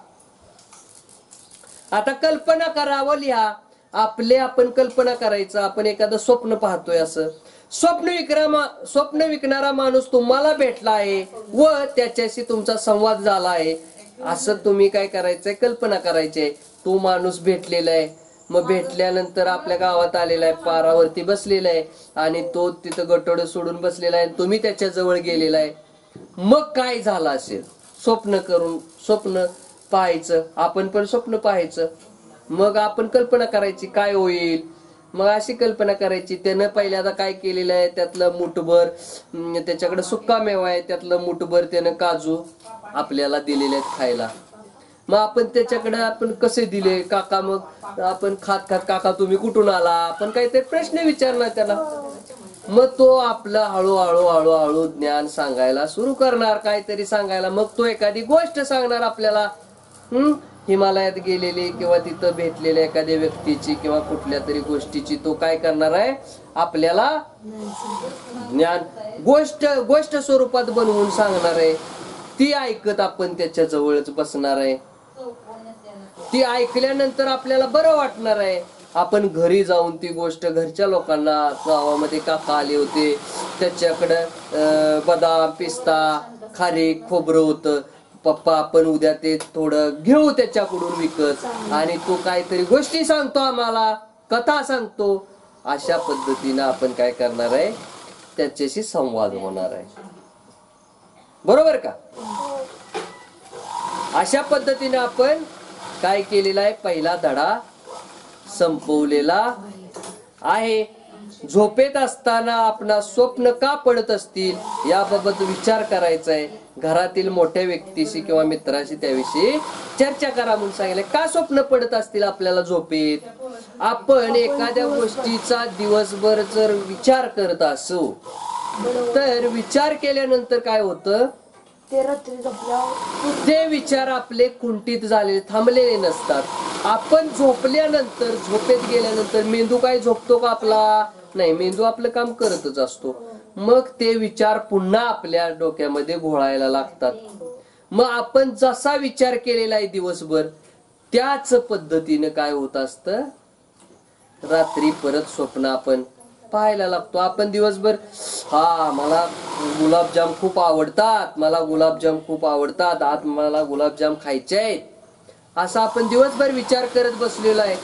आता कल्पना करावं, लिहा. आपण कल्पना करायचं, आपण एखादं स्वप्न पाहतोय. असं स्वप्न विकणारा माणूस तुम्हाला भेटला आहे व त्याच्याशी तुमचा संवाद झाला आहे. असं तुम्ही काय करायचंय, कल्पना करायची. तो माणूस भेटलेला आहे, मग भेटल्यानंतर आपल्या गावात आलेला आहे, पारावरती बसलेला आहे आणि तो तिथं गटोड सोडून बसलेला आहे, तुम्ही त्याच्या जवळ गेलेला आहे. मग काय झालं असेल, स्वप्न पाहायचं, आपण पण स्वप्न पाहायचं. मग आपण कल्पना करायची काय होईल. मग अशी कल्पना करायची, त्यानं पहिल्यांदा काय केलेलं आहे, त्यातलं मुठभर त्याच्याकडे सुक्का मेवा आहे, त्यातलं मुठभर त्यानं काजू आपल्याला दिलेले आहेत खायला. मग आपण त्याच्याकडे आपण कसे दिले काका, मग आपण खात काका तुम्ही कुठून आला, आपण काहीतरी प्रश्न विचारणार त्याला. मग तो आपलं हळूहळू ज्ञान सांगायला सुरू करणार, काहीतरी सांगायला. मग तो एखादी गोष्ट सांगणार आपल्याला, हिमालयात गेलेली किंवा तिथं भेटलेल्या एखाद्या व्यक्तीची किंवा कुठल्या तरी गोष्टीची तो काय करणार आहे, आपल्याला ज्ञान गोष्ट स्वरूपात बनवून सांगणार आहे. ती ऐकत आपण त्याच्या जवळच बसणार आहे. ती ऐकल्यानंतर आपल्याला बरं वाटणार आहे. आपण घरी जाऊन ती गोष्ट घरच्या लोकांना, गावामध्ये काका आले होते, त्याच्याकडं बदाम पिस्ता खारीक खोबरं होतं, पप्पा आपण उद्या ते थोडं घेऊ त्याच्याकडून विकत, आणि तो काहीतरी गोष्टी सांगतो, आम्हाला कथा सांगतो. अशा पद्धतीनं आपण काय करणार आहे, त्याच्याशी संवाद होणार आहे. बरोबर का? अशा पद्धतीने आपण काय केलेला आहे, पहिला धडा संपवलेला आहे. झोपेत असताना आपणा स्वप्न का पडत असतील याबाबत विचार करायचा आहे. घरातील मोठ्या व्यक्तीशी किंवा मित्राशी त्याविषयी चर्चा करा म्हणून सांगितलं. का स्वप्न पडत असतील आपल्याला झोपेत? आपण एखाद्या गोष्टीचा दिवसभर जर विचार करत असू तर विचार केल्यानंतर काय होतं, ते विचार आपले कुंठित झालेले, थांबलेले नसतात. आपण झोपल्यानंतर, झोपेत गेल्यानंतर मेंदू काय झोपतो का आपला? नाही, मेंदू आपलं काम करतच असतो. मग ते विचार पुन्हा आपल्या डोक्यामध्ये घोळायला लागतात. मग आपण जसा विचार केलेला आहे दिवसभर त्याच पद्धतीने काय होत असतं, रात्री परत स्वप्न आपण पाहायला लागतो. आपण दिवसभर मला गुलाबजाम खूप आवडतात, आज मला गुलाबजाम खायचे आहेत, असा आपण दिवसभर विचार करत बसलेला आहे.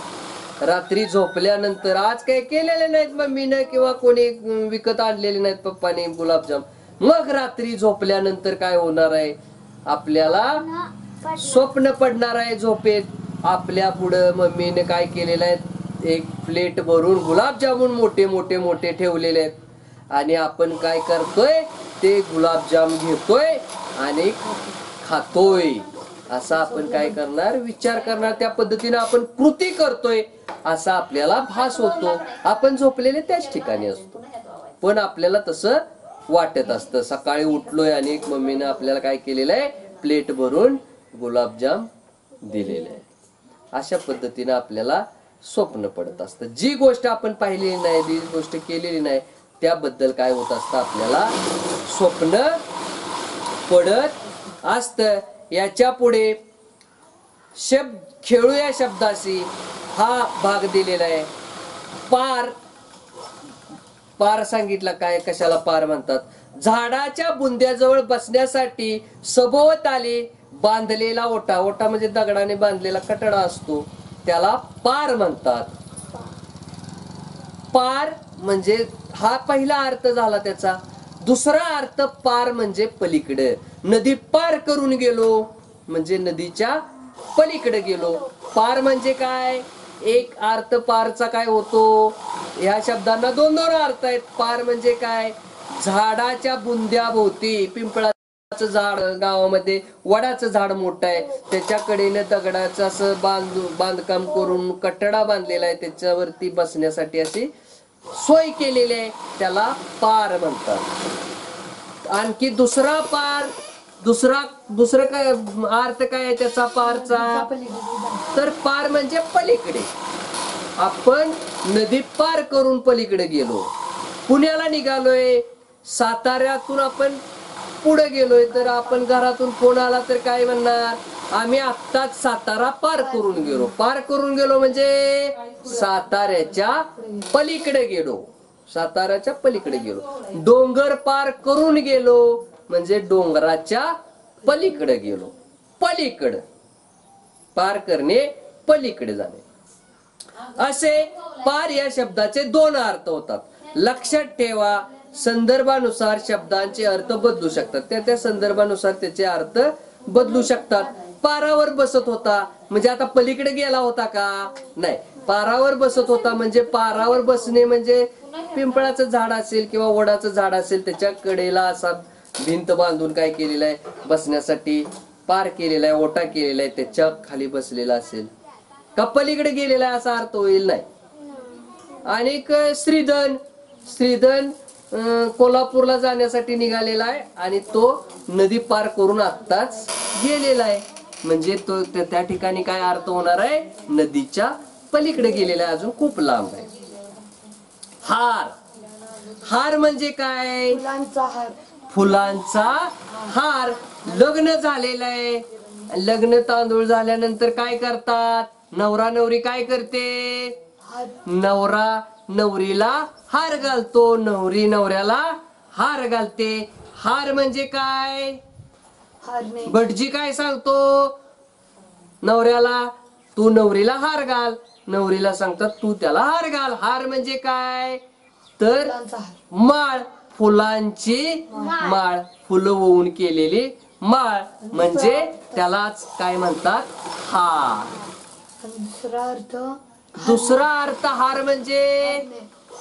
रात्री झोपल्यानंतर आज काही केलेले नाहीत मम्मीने किंवा कोणी विकत आणलेले नाहीत पप्पाने गुलाबजाम. मग रात्री झोपल्यानंतर काय होणार आहे, आपल्याला स्वप्न पडणार आहे झोपेत. आपल्या पुढं मम्मीने काय केलेलं आहे, एक प्लेट भरून गुलाबजामुन मोठे मोठे मोठे ठेवलेले आहेत, आणि आपण काय करतोय, ते गुलाबजाम घेतोय आणि खातोय. असा आपण काय करणार, विचार करणार. त्या पद्धतीने आपण कृती करतोय असा आपल्याला भास होतो. आपण झोपलेले त्याच ठिकाणी असतो, पण आपल्याला तसं वाटत असतं. सकाळी उठलोय आणि मम्मीने आपल्याला काय केलेलं आहे, प्लेट भरून गुलाबजाम दिलेले आहे. अशा पद्धतीने आपल्याला स्वप्न पडत असतं. जी गोष्ट आपण पाहिलेली नाही, जी गोष्ट केलेली नाही, त्याबद्दल काय होत असतं, आपल्याला स्वप्न पडत असतं. याच्या पुढे खेळूया शब्दाशी हा भाग दिलेला आहे. पार सांगितला, काय कशाला पार म्हणतात, झाडाच्या बुंद्याजवळ बसण्यासाठी सभोवताली बांधलेला ओटा म्हणजे दगडाने बांधलेला कटडा असतो, त्याला पार म्हणतात. पार म्हणजे हा पहिला अर्थ झाला त्याचा. दुसरा अर्थ पार म्हणजे पलीकडे, नदी पार करून गेलो म्हणजे नदीच्या पलीकडे गेलो. पार म्हणजे काय, एक अर्थ पारचा काय होतो, ह्या शब्दांना दोन अर्थ आहेत. पार म्हणजे काय, झाडाच्या बुंद्याभोवती, पिंपळाचं झाड गावामध्ये वडाचं झाड मोठं आहे, त्याच्याकडेने दगडाचं असं बांधकाम करून कट्टडा बांधलेला आहे, त्याच्यावरती बसण्यासाठी अशी सोय केलेली आहे त्याला पार म्हणतात. आणखी दुसरा पार, दुसरं काय अर्थ काय आहे त्याचा पारचा? तर पार म्हणजे पलीकडे. आपण नदी पार करून पलीकडे गेलो. पुण्याला निघालोय, साताऱ्यातून आपण पुढे गेलोय, तर आपण घरातून फोन आला तर काय म्हणणार? आम्ही आत्ताच सातारा पार करून गेलो. पार करून गेलो म्हणजे साताऱ्याच्या पलीकडे गेलो. साताऱ्याच्या पलीकडे गेलो. डोंगर पार करून गेलो म्हणजे डोंगराच्या पलीकडे गेलो. पलीकडे पार करणे, पलीकडे जाणे. असे पार या शब्दाचे दोन अर्थ होतात. लक्षात ठेवा, संदर्भानुसार शब्दांचे अर्थ बदलू शकतात. त्या संदर्भानुसार त्याचे अर्थ बदलू शकतात. पारावर बसत होता म्हणजे आता पलीकडे गेला होता का? नाही. पारावर बसत होता म्हणजे पारावर बसणे म्हणजे पिंपळाचं झाड असेल किंवा वडाचं झाड असेल, त्याच्या कडेला असा भिंत बांधून काय केलेलं आहे, बसण्यासाठी पार केलेला आहे, ओटा केलेला आहे, त्याच्या खाली बसलेला असेल का पलीकडे गेलेला आहे असा अर्थ होईल नाही. आणि श्रीधन कोल्हापूरला जाण्यासाठी निघालेला आहे आणि तो नदी पार करून आत्ताच गेलेला आहे म्हणजे तो त्या ठिकाणी काय अर्थ होणार आहे? नदीच्या पलीकडे गेलेला आहे, अजून खूप लांब आहे. हार म्हणजे काय? फुलांचा हार. फुलांचा हार. लग्न झालेलं आहे, लग्न तांदूळ झाल्यानंतर काय करतात? नवरा नवरी काय करते? नवरा नवरीला हार घालतो, नवरी नवऱ्याला हार घालते. हार म्हणजे काय? भटजी काय सांगतो नवऱ्याला? तू नवरीला हार घाल. नवरीला सांगतात तू त्याला हार घाल. हार म्हणजे काय? तर माळ, फुलांची माळ, फुलं ओवून केलेली माळ म्हणजे त्यालाच काय म्हणतात? हार. दुसरा अर्थ हार म्हणजे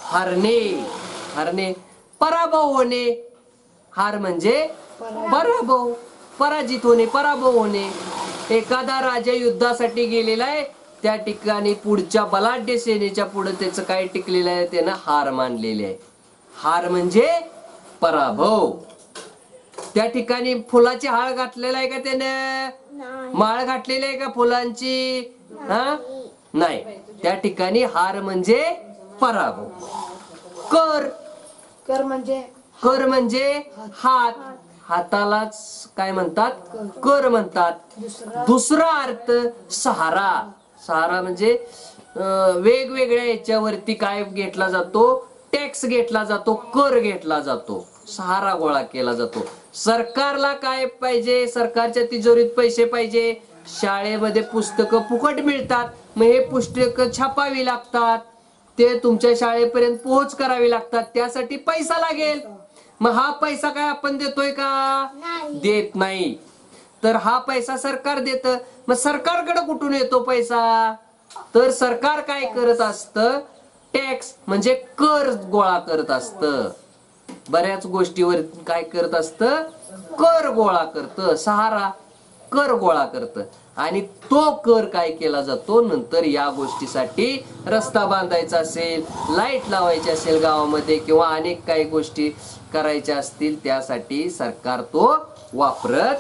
हरणे. हरणे, पराभव होणे. हार म्हणजे पराभव, पराजित होणे, पराभव होणे. एखादा राजा युद्धासाठी गेलेला आहे, त्या ठिकाणी पुढच्या बलाढ्य सेनेच्या पुढे त्याचं काय टिकलेलं आहे? त्यानं हार मानलेले आहे. हार म्हणजे पराभव. त्या ठिकाणी फुलाची हार घातलेला आहे का त्यानं? माळ घातलेली आहे का फुलांची? नाही. त्या ठिकाणी हार म्हणजे पराभव. कर म्हणजे हात. हातालाच काय म्हणतात? कर म्हणतात. दुसरा अर्थ सहारा. सहारा म्हणजे वेगवेगळ्या याच्यावरती काय घेतला जातो? टॅक्स घेतला जातो, कर घेतला जातो, सहारा गोळा केला जातो. सरकारला काय पाहिजे? सरकारच्या तिजोरीत पैसे पाहिजे. शाळेमध्ये पुस्तकं फुकट मिळतात, मग हे पुस्तकं छापावी लागतात, ते तुमच्या शाळेपर्यंत पोहोच करावी लागतात, त्यासाठी पैसा लागेल. मग हा पैसा काय आपण देतोय का? देत नाही. तर हा पैसा सरकार देत. मग सरकारकडे कुठून येतो पैसा? तर सरकार काय करत असतं? टॅक्स म्हणजे कर गोळा करत असतं. बऱ्याच गोष्टीवर काय करत असतं? कर गोळा करतं. सहारा कर गोळा करतं. आणि तो कर काय केला जातो? नंतर या गोष्टीसाठी रस्ता बांधायचा असेल, लाईट लावायची असेल गावामध्ये किंवा अनेक काही गोष्टी करायच्या असतील, त्यासाठी सरकार तो वापरत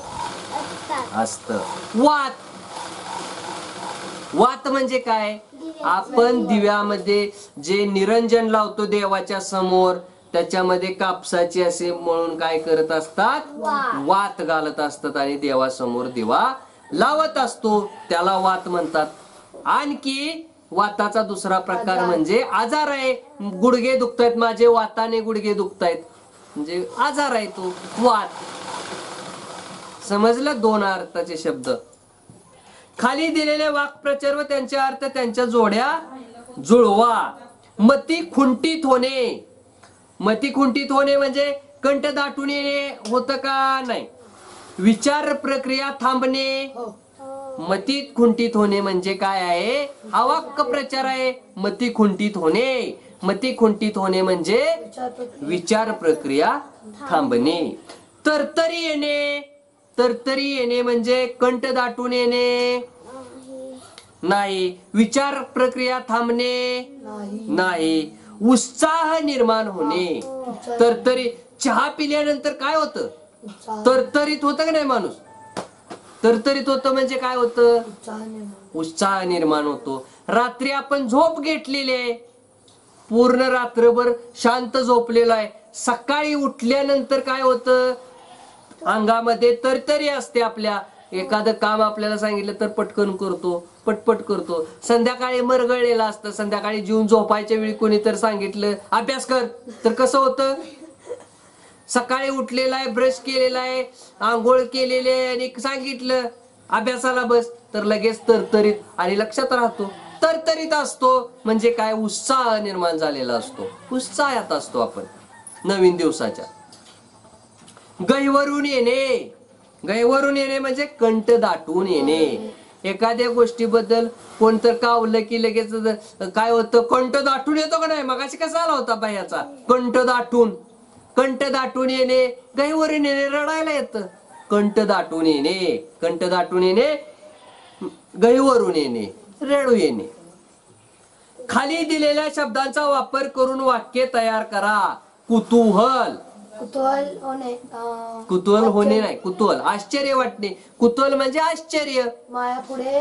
असत. वात म्हणजे काय? आपण दिव्यामध्ये जे निरंजन लावतो देवाच्या समोर, त्याच्यामध्ये कापसाची असे म्हणून काय करत असतात? वात घालत असतात आणि देवासमोर दिवा लावत असतो, त्याला वात म्हणतात. आणखी वाताचा दुसरा प्रकार म्हणजे आजार आहे. गुडघे दुखतायत माझे, वाताने गुडघे दुखतायत म्हणजे आजार आहे तो, वात. समजलं? दोन अर्थाचे शब्द. खाली दिलेले वाक्प्रचार व त्यांचे अर्थ त्यांच्या जोड्या जुळवा. मती खुंटीत होणे. मती खुंटीत होणे म्हणजे कंठ दाटून येणे होतं का? नाही. विचार प्रक्रिया थांबणे. मती खुंटीत होणे म्हणजे काय आहे? हा वाक्प्रचार आहे. मती खुंटीत होणे. मती खुंटीत होणे म्हणजे विचार प्रक्रिया थांबणे. तरतरी येणे. तरतरी येणे म्हणजे कंठ दाटून येणे नाही. विचार प्रक्रिया थांबणे नाही. उत्साह निर्माण होणे. तरतरी चहा पिल्यानंतर काय होतं? तरतरीत होतं का नाही माणूस? तरतरीत होतं म्हणजे काय होतं? उत्साह निर्माण होतो. रात्री आपण झोप घेतलेली आहे, पूर्ण रात्रभर शांत झोपलेला आहे, सकाळी उठल्यानंतर काय होतं? अंगामध्ये तरतरी असते. आपल्या एखादं काम आपल्याला सांगितलं तर पटकन करतो, पटपट करतो. संध्याकाळी मरगळलेला असतं, संध्याकाळी जीवन झोपायच्या वेळी कोणी तर सांगितलं अभ्यास कर तर कसं होतं? सकाळी उठलेला आहे, ब्रश केलेला आहे, आंघोळ केलेली आहे आणि सांगितलं अभ्यासाला बस तर लगेच तरतरीत आणि लक्षात राहतो. तरतरीत असतो म्हणजे काय? उत्साह निर्माण झालेला असतो, उत्साहात असतो आपण नवीन दिवसाच्या. गहिवरून येणे, गहिवरून येणे म्हणजे कंठ दाटून येणे. एखाद्या गोष्टीबद्दल कोणतं कावलं की लगेच काय होतं? कंठ दाटून येतो का नाही? मगाशी कसा आला होता बाह्याचा? कंठ दाटून, कंठ दाटून येणे, गहिवरून येणे, रडायला येतं. कंठ दाटून येणे, कंठ दाटून येणे, गहिवरून येणे, रडू येणे. खाली दिलेल्या शब्दांचा वापर करून वाक्य तयार करा. कुतूहल, कुतूहल होणे, कुतूहल होणे नाही, कुतूहल आश्चर्य वाटणे. कुतूहल म्हणजे आश्चर्य.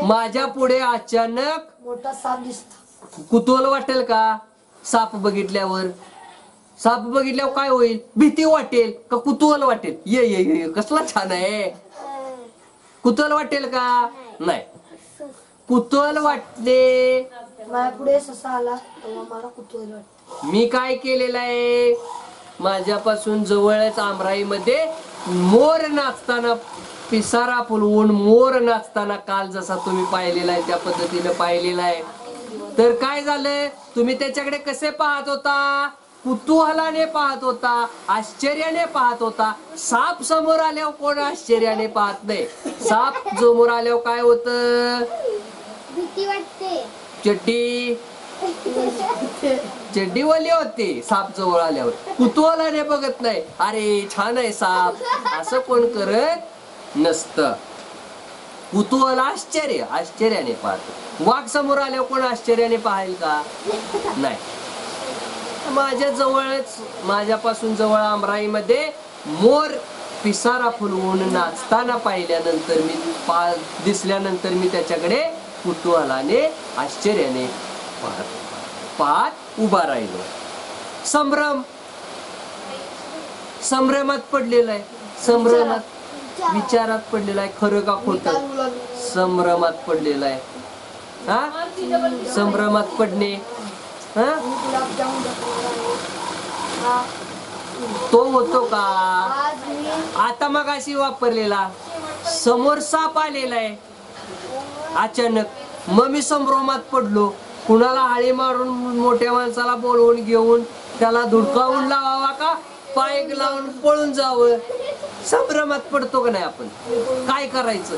माझ्या पुढे अचानक मोठा साप दिसतो. कुतूहल वाटेल का? साप बघितल्यावर, साप बघितल्यावर काय होईल? भीती वाटेल का कुतूहल वाटेल? ये ये ये कसला छान आहे. कुतूहल वाटेल का? नाही. कुतूहल वाटले. माझ्या पुढे ससा आला तेव्हा मला कुतूहल वाटते. मी काय केलेलं आहे? माझ्यापासून जवळच आमराईमध्ये मोर नाचताना, पिसारा फुलवून मोर नाचताना काल जसा तुम्ही पाहिलेला आहे त्या पद्धतीने पाहिलेला आहे. तर काय झालं? तुम्ही त्याच्याकडे कसे पाहत होता? कुतूहलाने पाहत होता, आश्चर्याने पाहत होता. साप समोर आल्यावर कोण आश्चर्याने पाहत नाही. साप समोर आल्यावर काय होतं? भीती वाटते. चड्डी चड्डीवाली होती साप जवळ आल्यावर. कुतूहलाने बघत नाही, अरे छान आहे साप, असं कोण करत नसतं. कुतूहल आश्चर्य, आश्चर्याने पाहतो. वाघ समोर आल्यावर कोण आश्चर्याने पाहाल का? नाही. माझ्या जवळच, माझ्यापासून जवळ आमराईमध्ये मोर पिसारा फुलवून नाचताना पाहिल्यानंतर दिसल्यानंतर मी त्याच्याकडे कुतूहलाने, आश्चर्याने पाहत उभा राहिलो. संभ्रम, संभ्रमात पडलेला आहे, संभ्रमात विचारात पडलेला आहे. खरं का खोटं? संभ्रमात पडलेला आहे. हा, संभ्रमात पडणे. हा, तो होतो का? आता मग अशी वापरलेला समोर साप आलेला आहे अचानक, मग मी संभ्रमात पडलो. कुणाला हाळी मारून मोठ्या माणसाला बोलवून घेऊन त्याला धुडकावून लावावा का पाय लावून पळून जावं? संभ्रमात पडतो का नाही आपण? काय करायचं?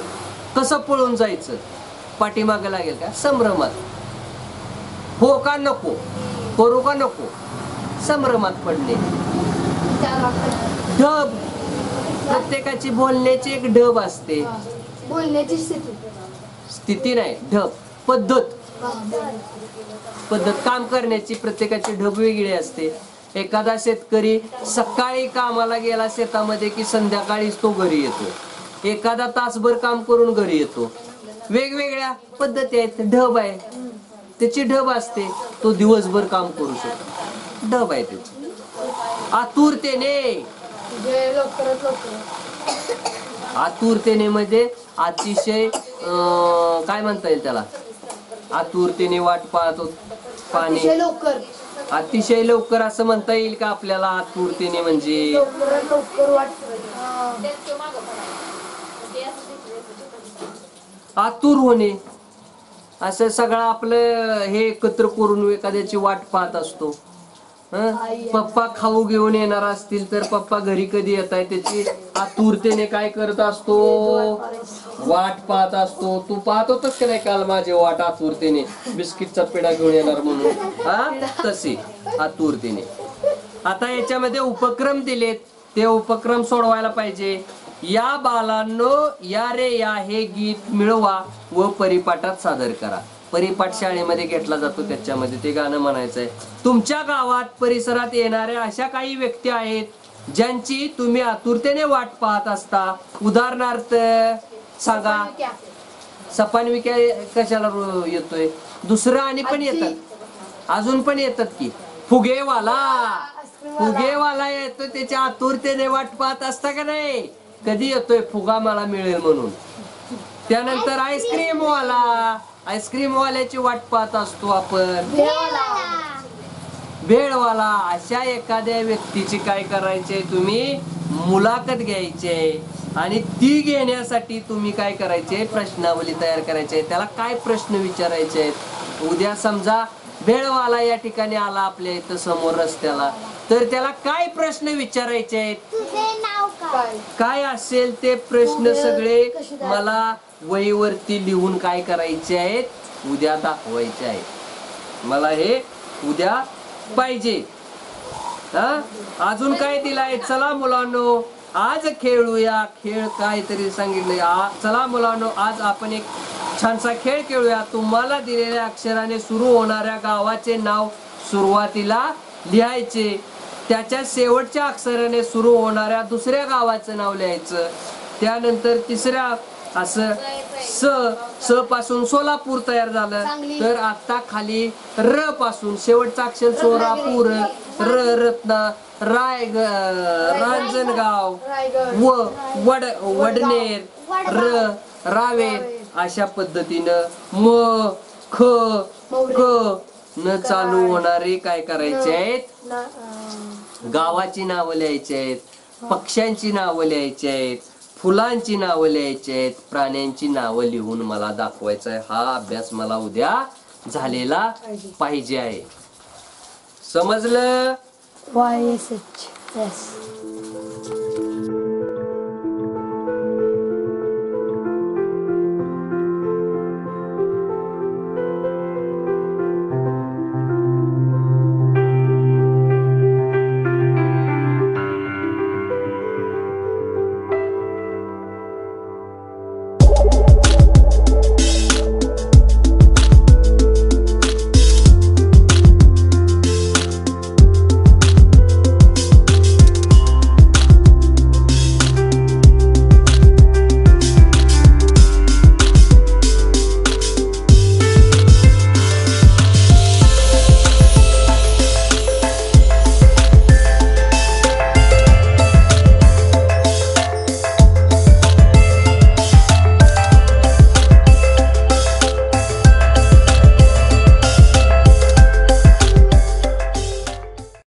कसं पळून जायचं? पाठीमागे लागेल का? संभ्रमात. हो का नको? करू का नको? संभ्रमात पडणे. ढब, प्रत्येकाची बोलण्याची एक ढब असते. बोलण्याची स्थिती नाही, ढब, पद्धत. पद्धत काम करण्याची प्रत्येकाची ढब वेगळी असते. एखादा शेतकरी सकाळी कामाला गेला शेतामध्ये की संध्याकाळीच तो घरी येतो. एखादा तासभर काम करून घरी येतो. वेगवेगळ्या पद्धती आहेत. ढब आहे, त्याची ढब असते. तो दिवसभर काम करू शकतो, ढब आहे त्याची. आतुरतेने, लवकरात लवकर. आतुरतेने म्हणजे अतिशय काय म्हणता येईल त्याला? आतुरतेने वाट पाहतो पाणी, लवकर, अतिशय लवकर असं म्हणता येईल का आपल्याला? आतुरतेने म्हणजे लवकर वाट, आतुर होणे. असं सगळं आपलं हे एकत्र करून एखाद्याची वाट पाहत असतो. पप्पा खाऊ घेऊन येणार असतील तर पप्पा घरी कधी येत आहे त्याची आतुरतेने काय करत असतो? वाट पाहत असतो. तू पाहत होतस की नाही काल माझी वाट आतुरतेने? बिस्किटचा पेढा घेऊन येणार म्हणून. हा, तसे आतुरतेने. आता याच्यामध्ये उपक्रम दिलेत, ते उपक्रम सोडवायला पाहिजे. या बालांनो या रे या हे गीत मिळवा व परिपाठात सादर करा. परिपाठ शाळेमध्ये घेतला जातो त्याच्यामध्ये ते गाणं म्हणायचं आहे. तुमच्या गावात परिसरात येणाऱ्या अशा काही व्यक्ती आहेत ज्यांची तुम्ही आतुरतेने वाट पाहत असता. उदाहरणार्थ सांगा. सपानविक्या कशाला येतोय? दुसरं आणि पण येतात, अजून पण येतात की फुगेवाला येतो, त्याच्या आतुरतेने वाट पाहत असता का नाही? कधी येतोय फुगा मला मिळेल म्हणून. त्यानंतर आईस्क्रीम वाल्याची वाट पाहत असतो आपण. भेळवाला. अशा एखाद्या व्यक्तीची काय करायचे, तुम्ही मुलाखत घ्यायचे आणि ती घेण्यासाठी तुम्ही काय करायचे, प्रश्नावली तयार करायचे. त्याला काय प्रश्न विचारायचे आहेत. उद्या समजा भेळवाला या ठिकाणी आला आपल्या इथं समोर रस्त्याला, तर त्याला काय प्रश्न विचारायचे आहेत, तुझे नाव काय? काय असेल ते प्रश्न सगळे मला वहीवरती लिहून काय करायचे आहेत, उद्या दाखवायचे आहेत. मला हे उद्या पाहिजे. अजून काय दिलाय, चला मुलांनो आज खेळूया. खेळ काहीतरी सांगितलंय. चला मुलांनो आज आपण एक छानसा खेळ खेळूया. तुम्हाला दिलेल्या अक्षराने सुरू होणाऱ्या गावाचे नाव सुरुवातीला लिहायचे. त्याच्या शेवटच्या अक्षराने सुरू होणाऱ्या दुसऱ्या गावाचं नाव लिहायचं. त्यानंतर तिसऱ्या असं स पासून सोलापूर तयार झालं. तर आता खाली र पासून शेवटचा अक्षर सोलापूर, र रत्ना, रांजणगाव, वडनेर, रावेर. अशा पद्धतीनं म ख क न चालू होणारे काय करायचे आहेत, गावाची नावं लिहायची आहेत, पक्ष्यांची नावं लिहायची आहेत, फुलांची नावं लिहायची आहेत, प्राण्यांची नावं लिहून मला दाखवायचं आहे. हा अभ्यास मला उद्या झालेला पाहिजे आहे. समजलं? YSH.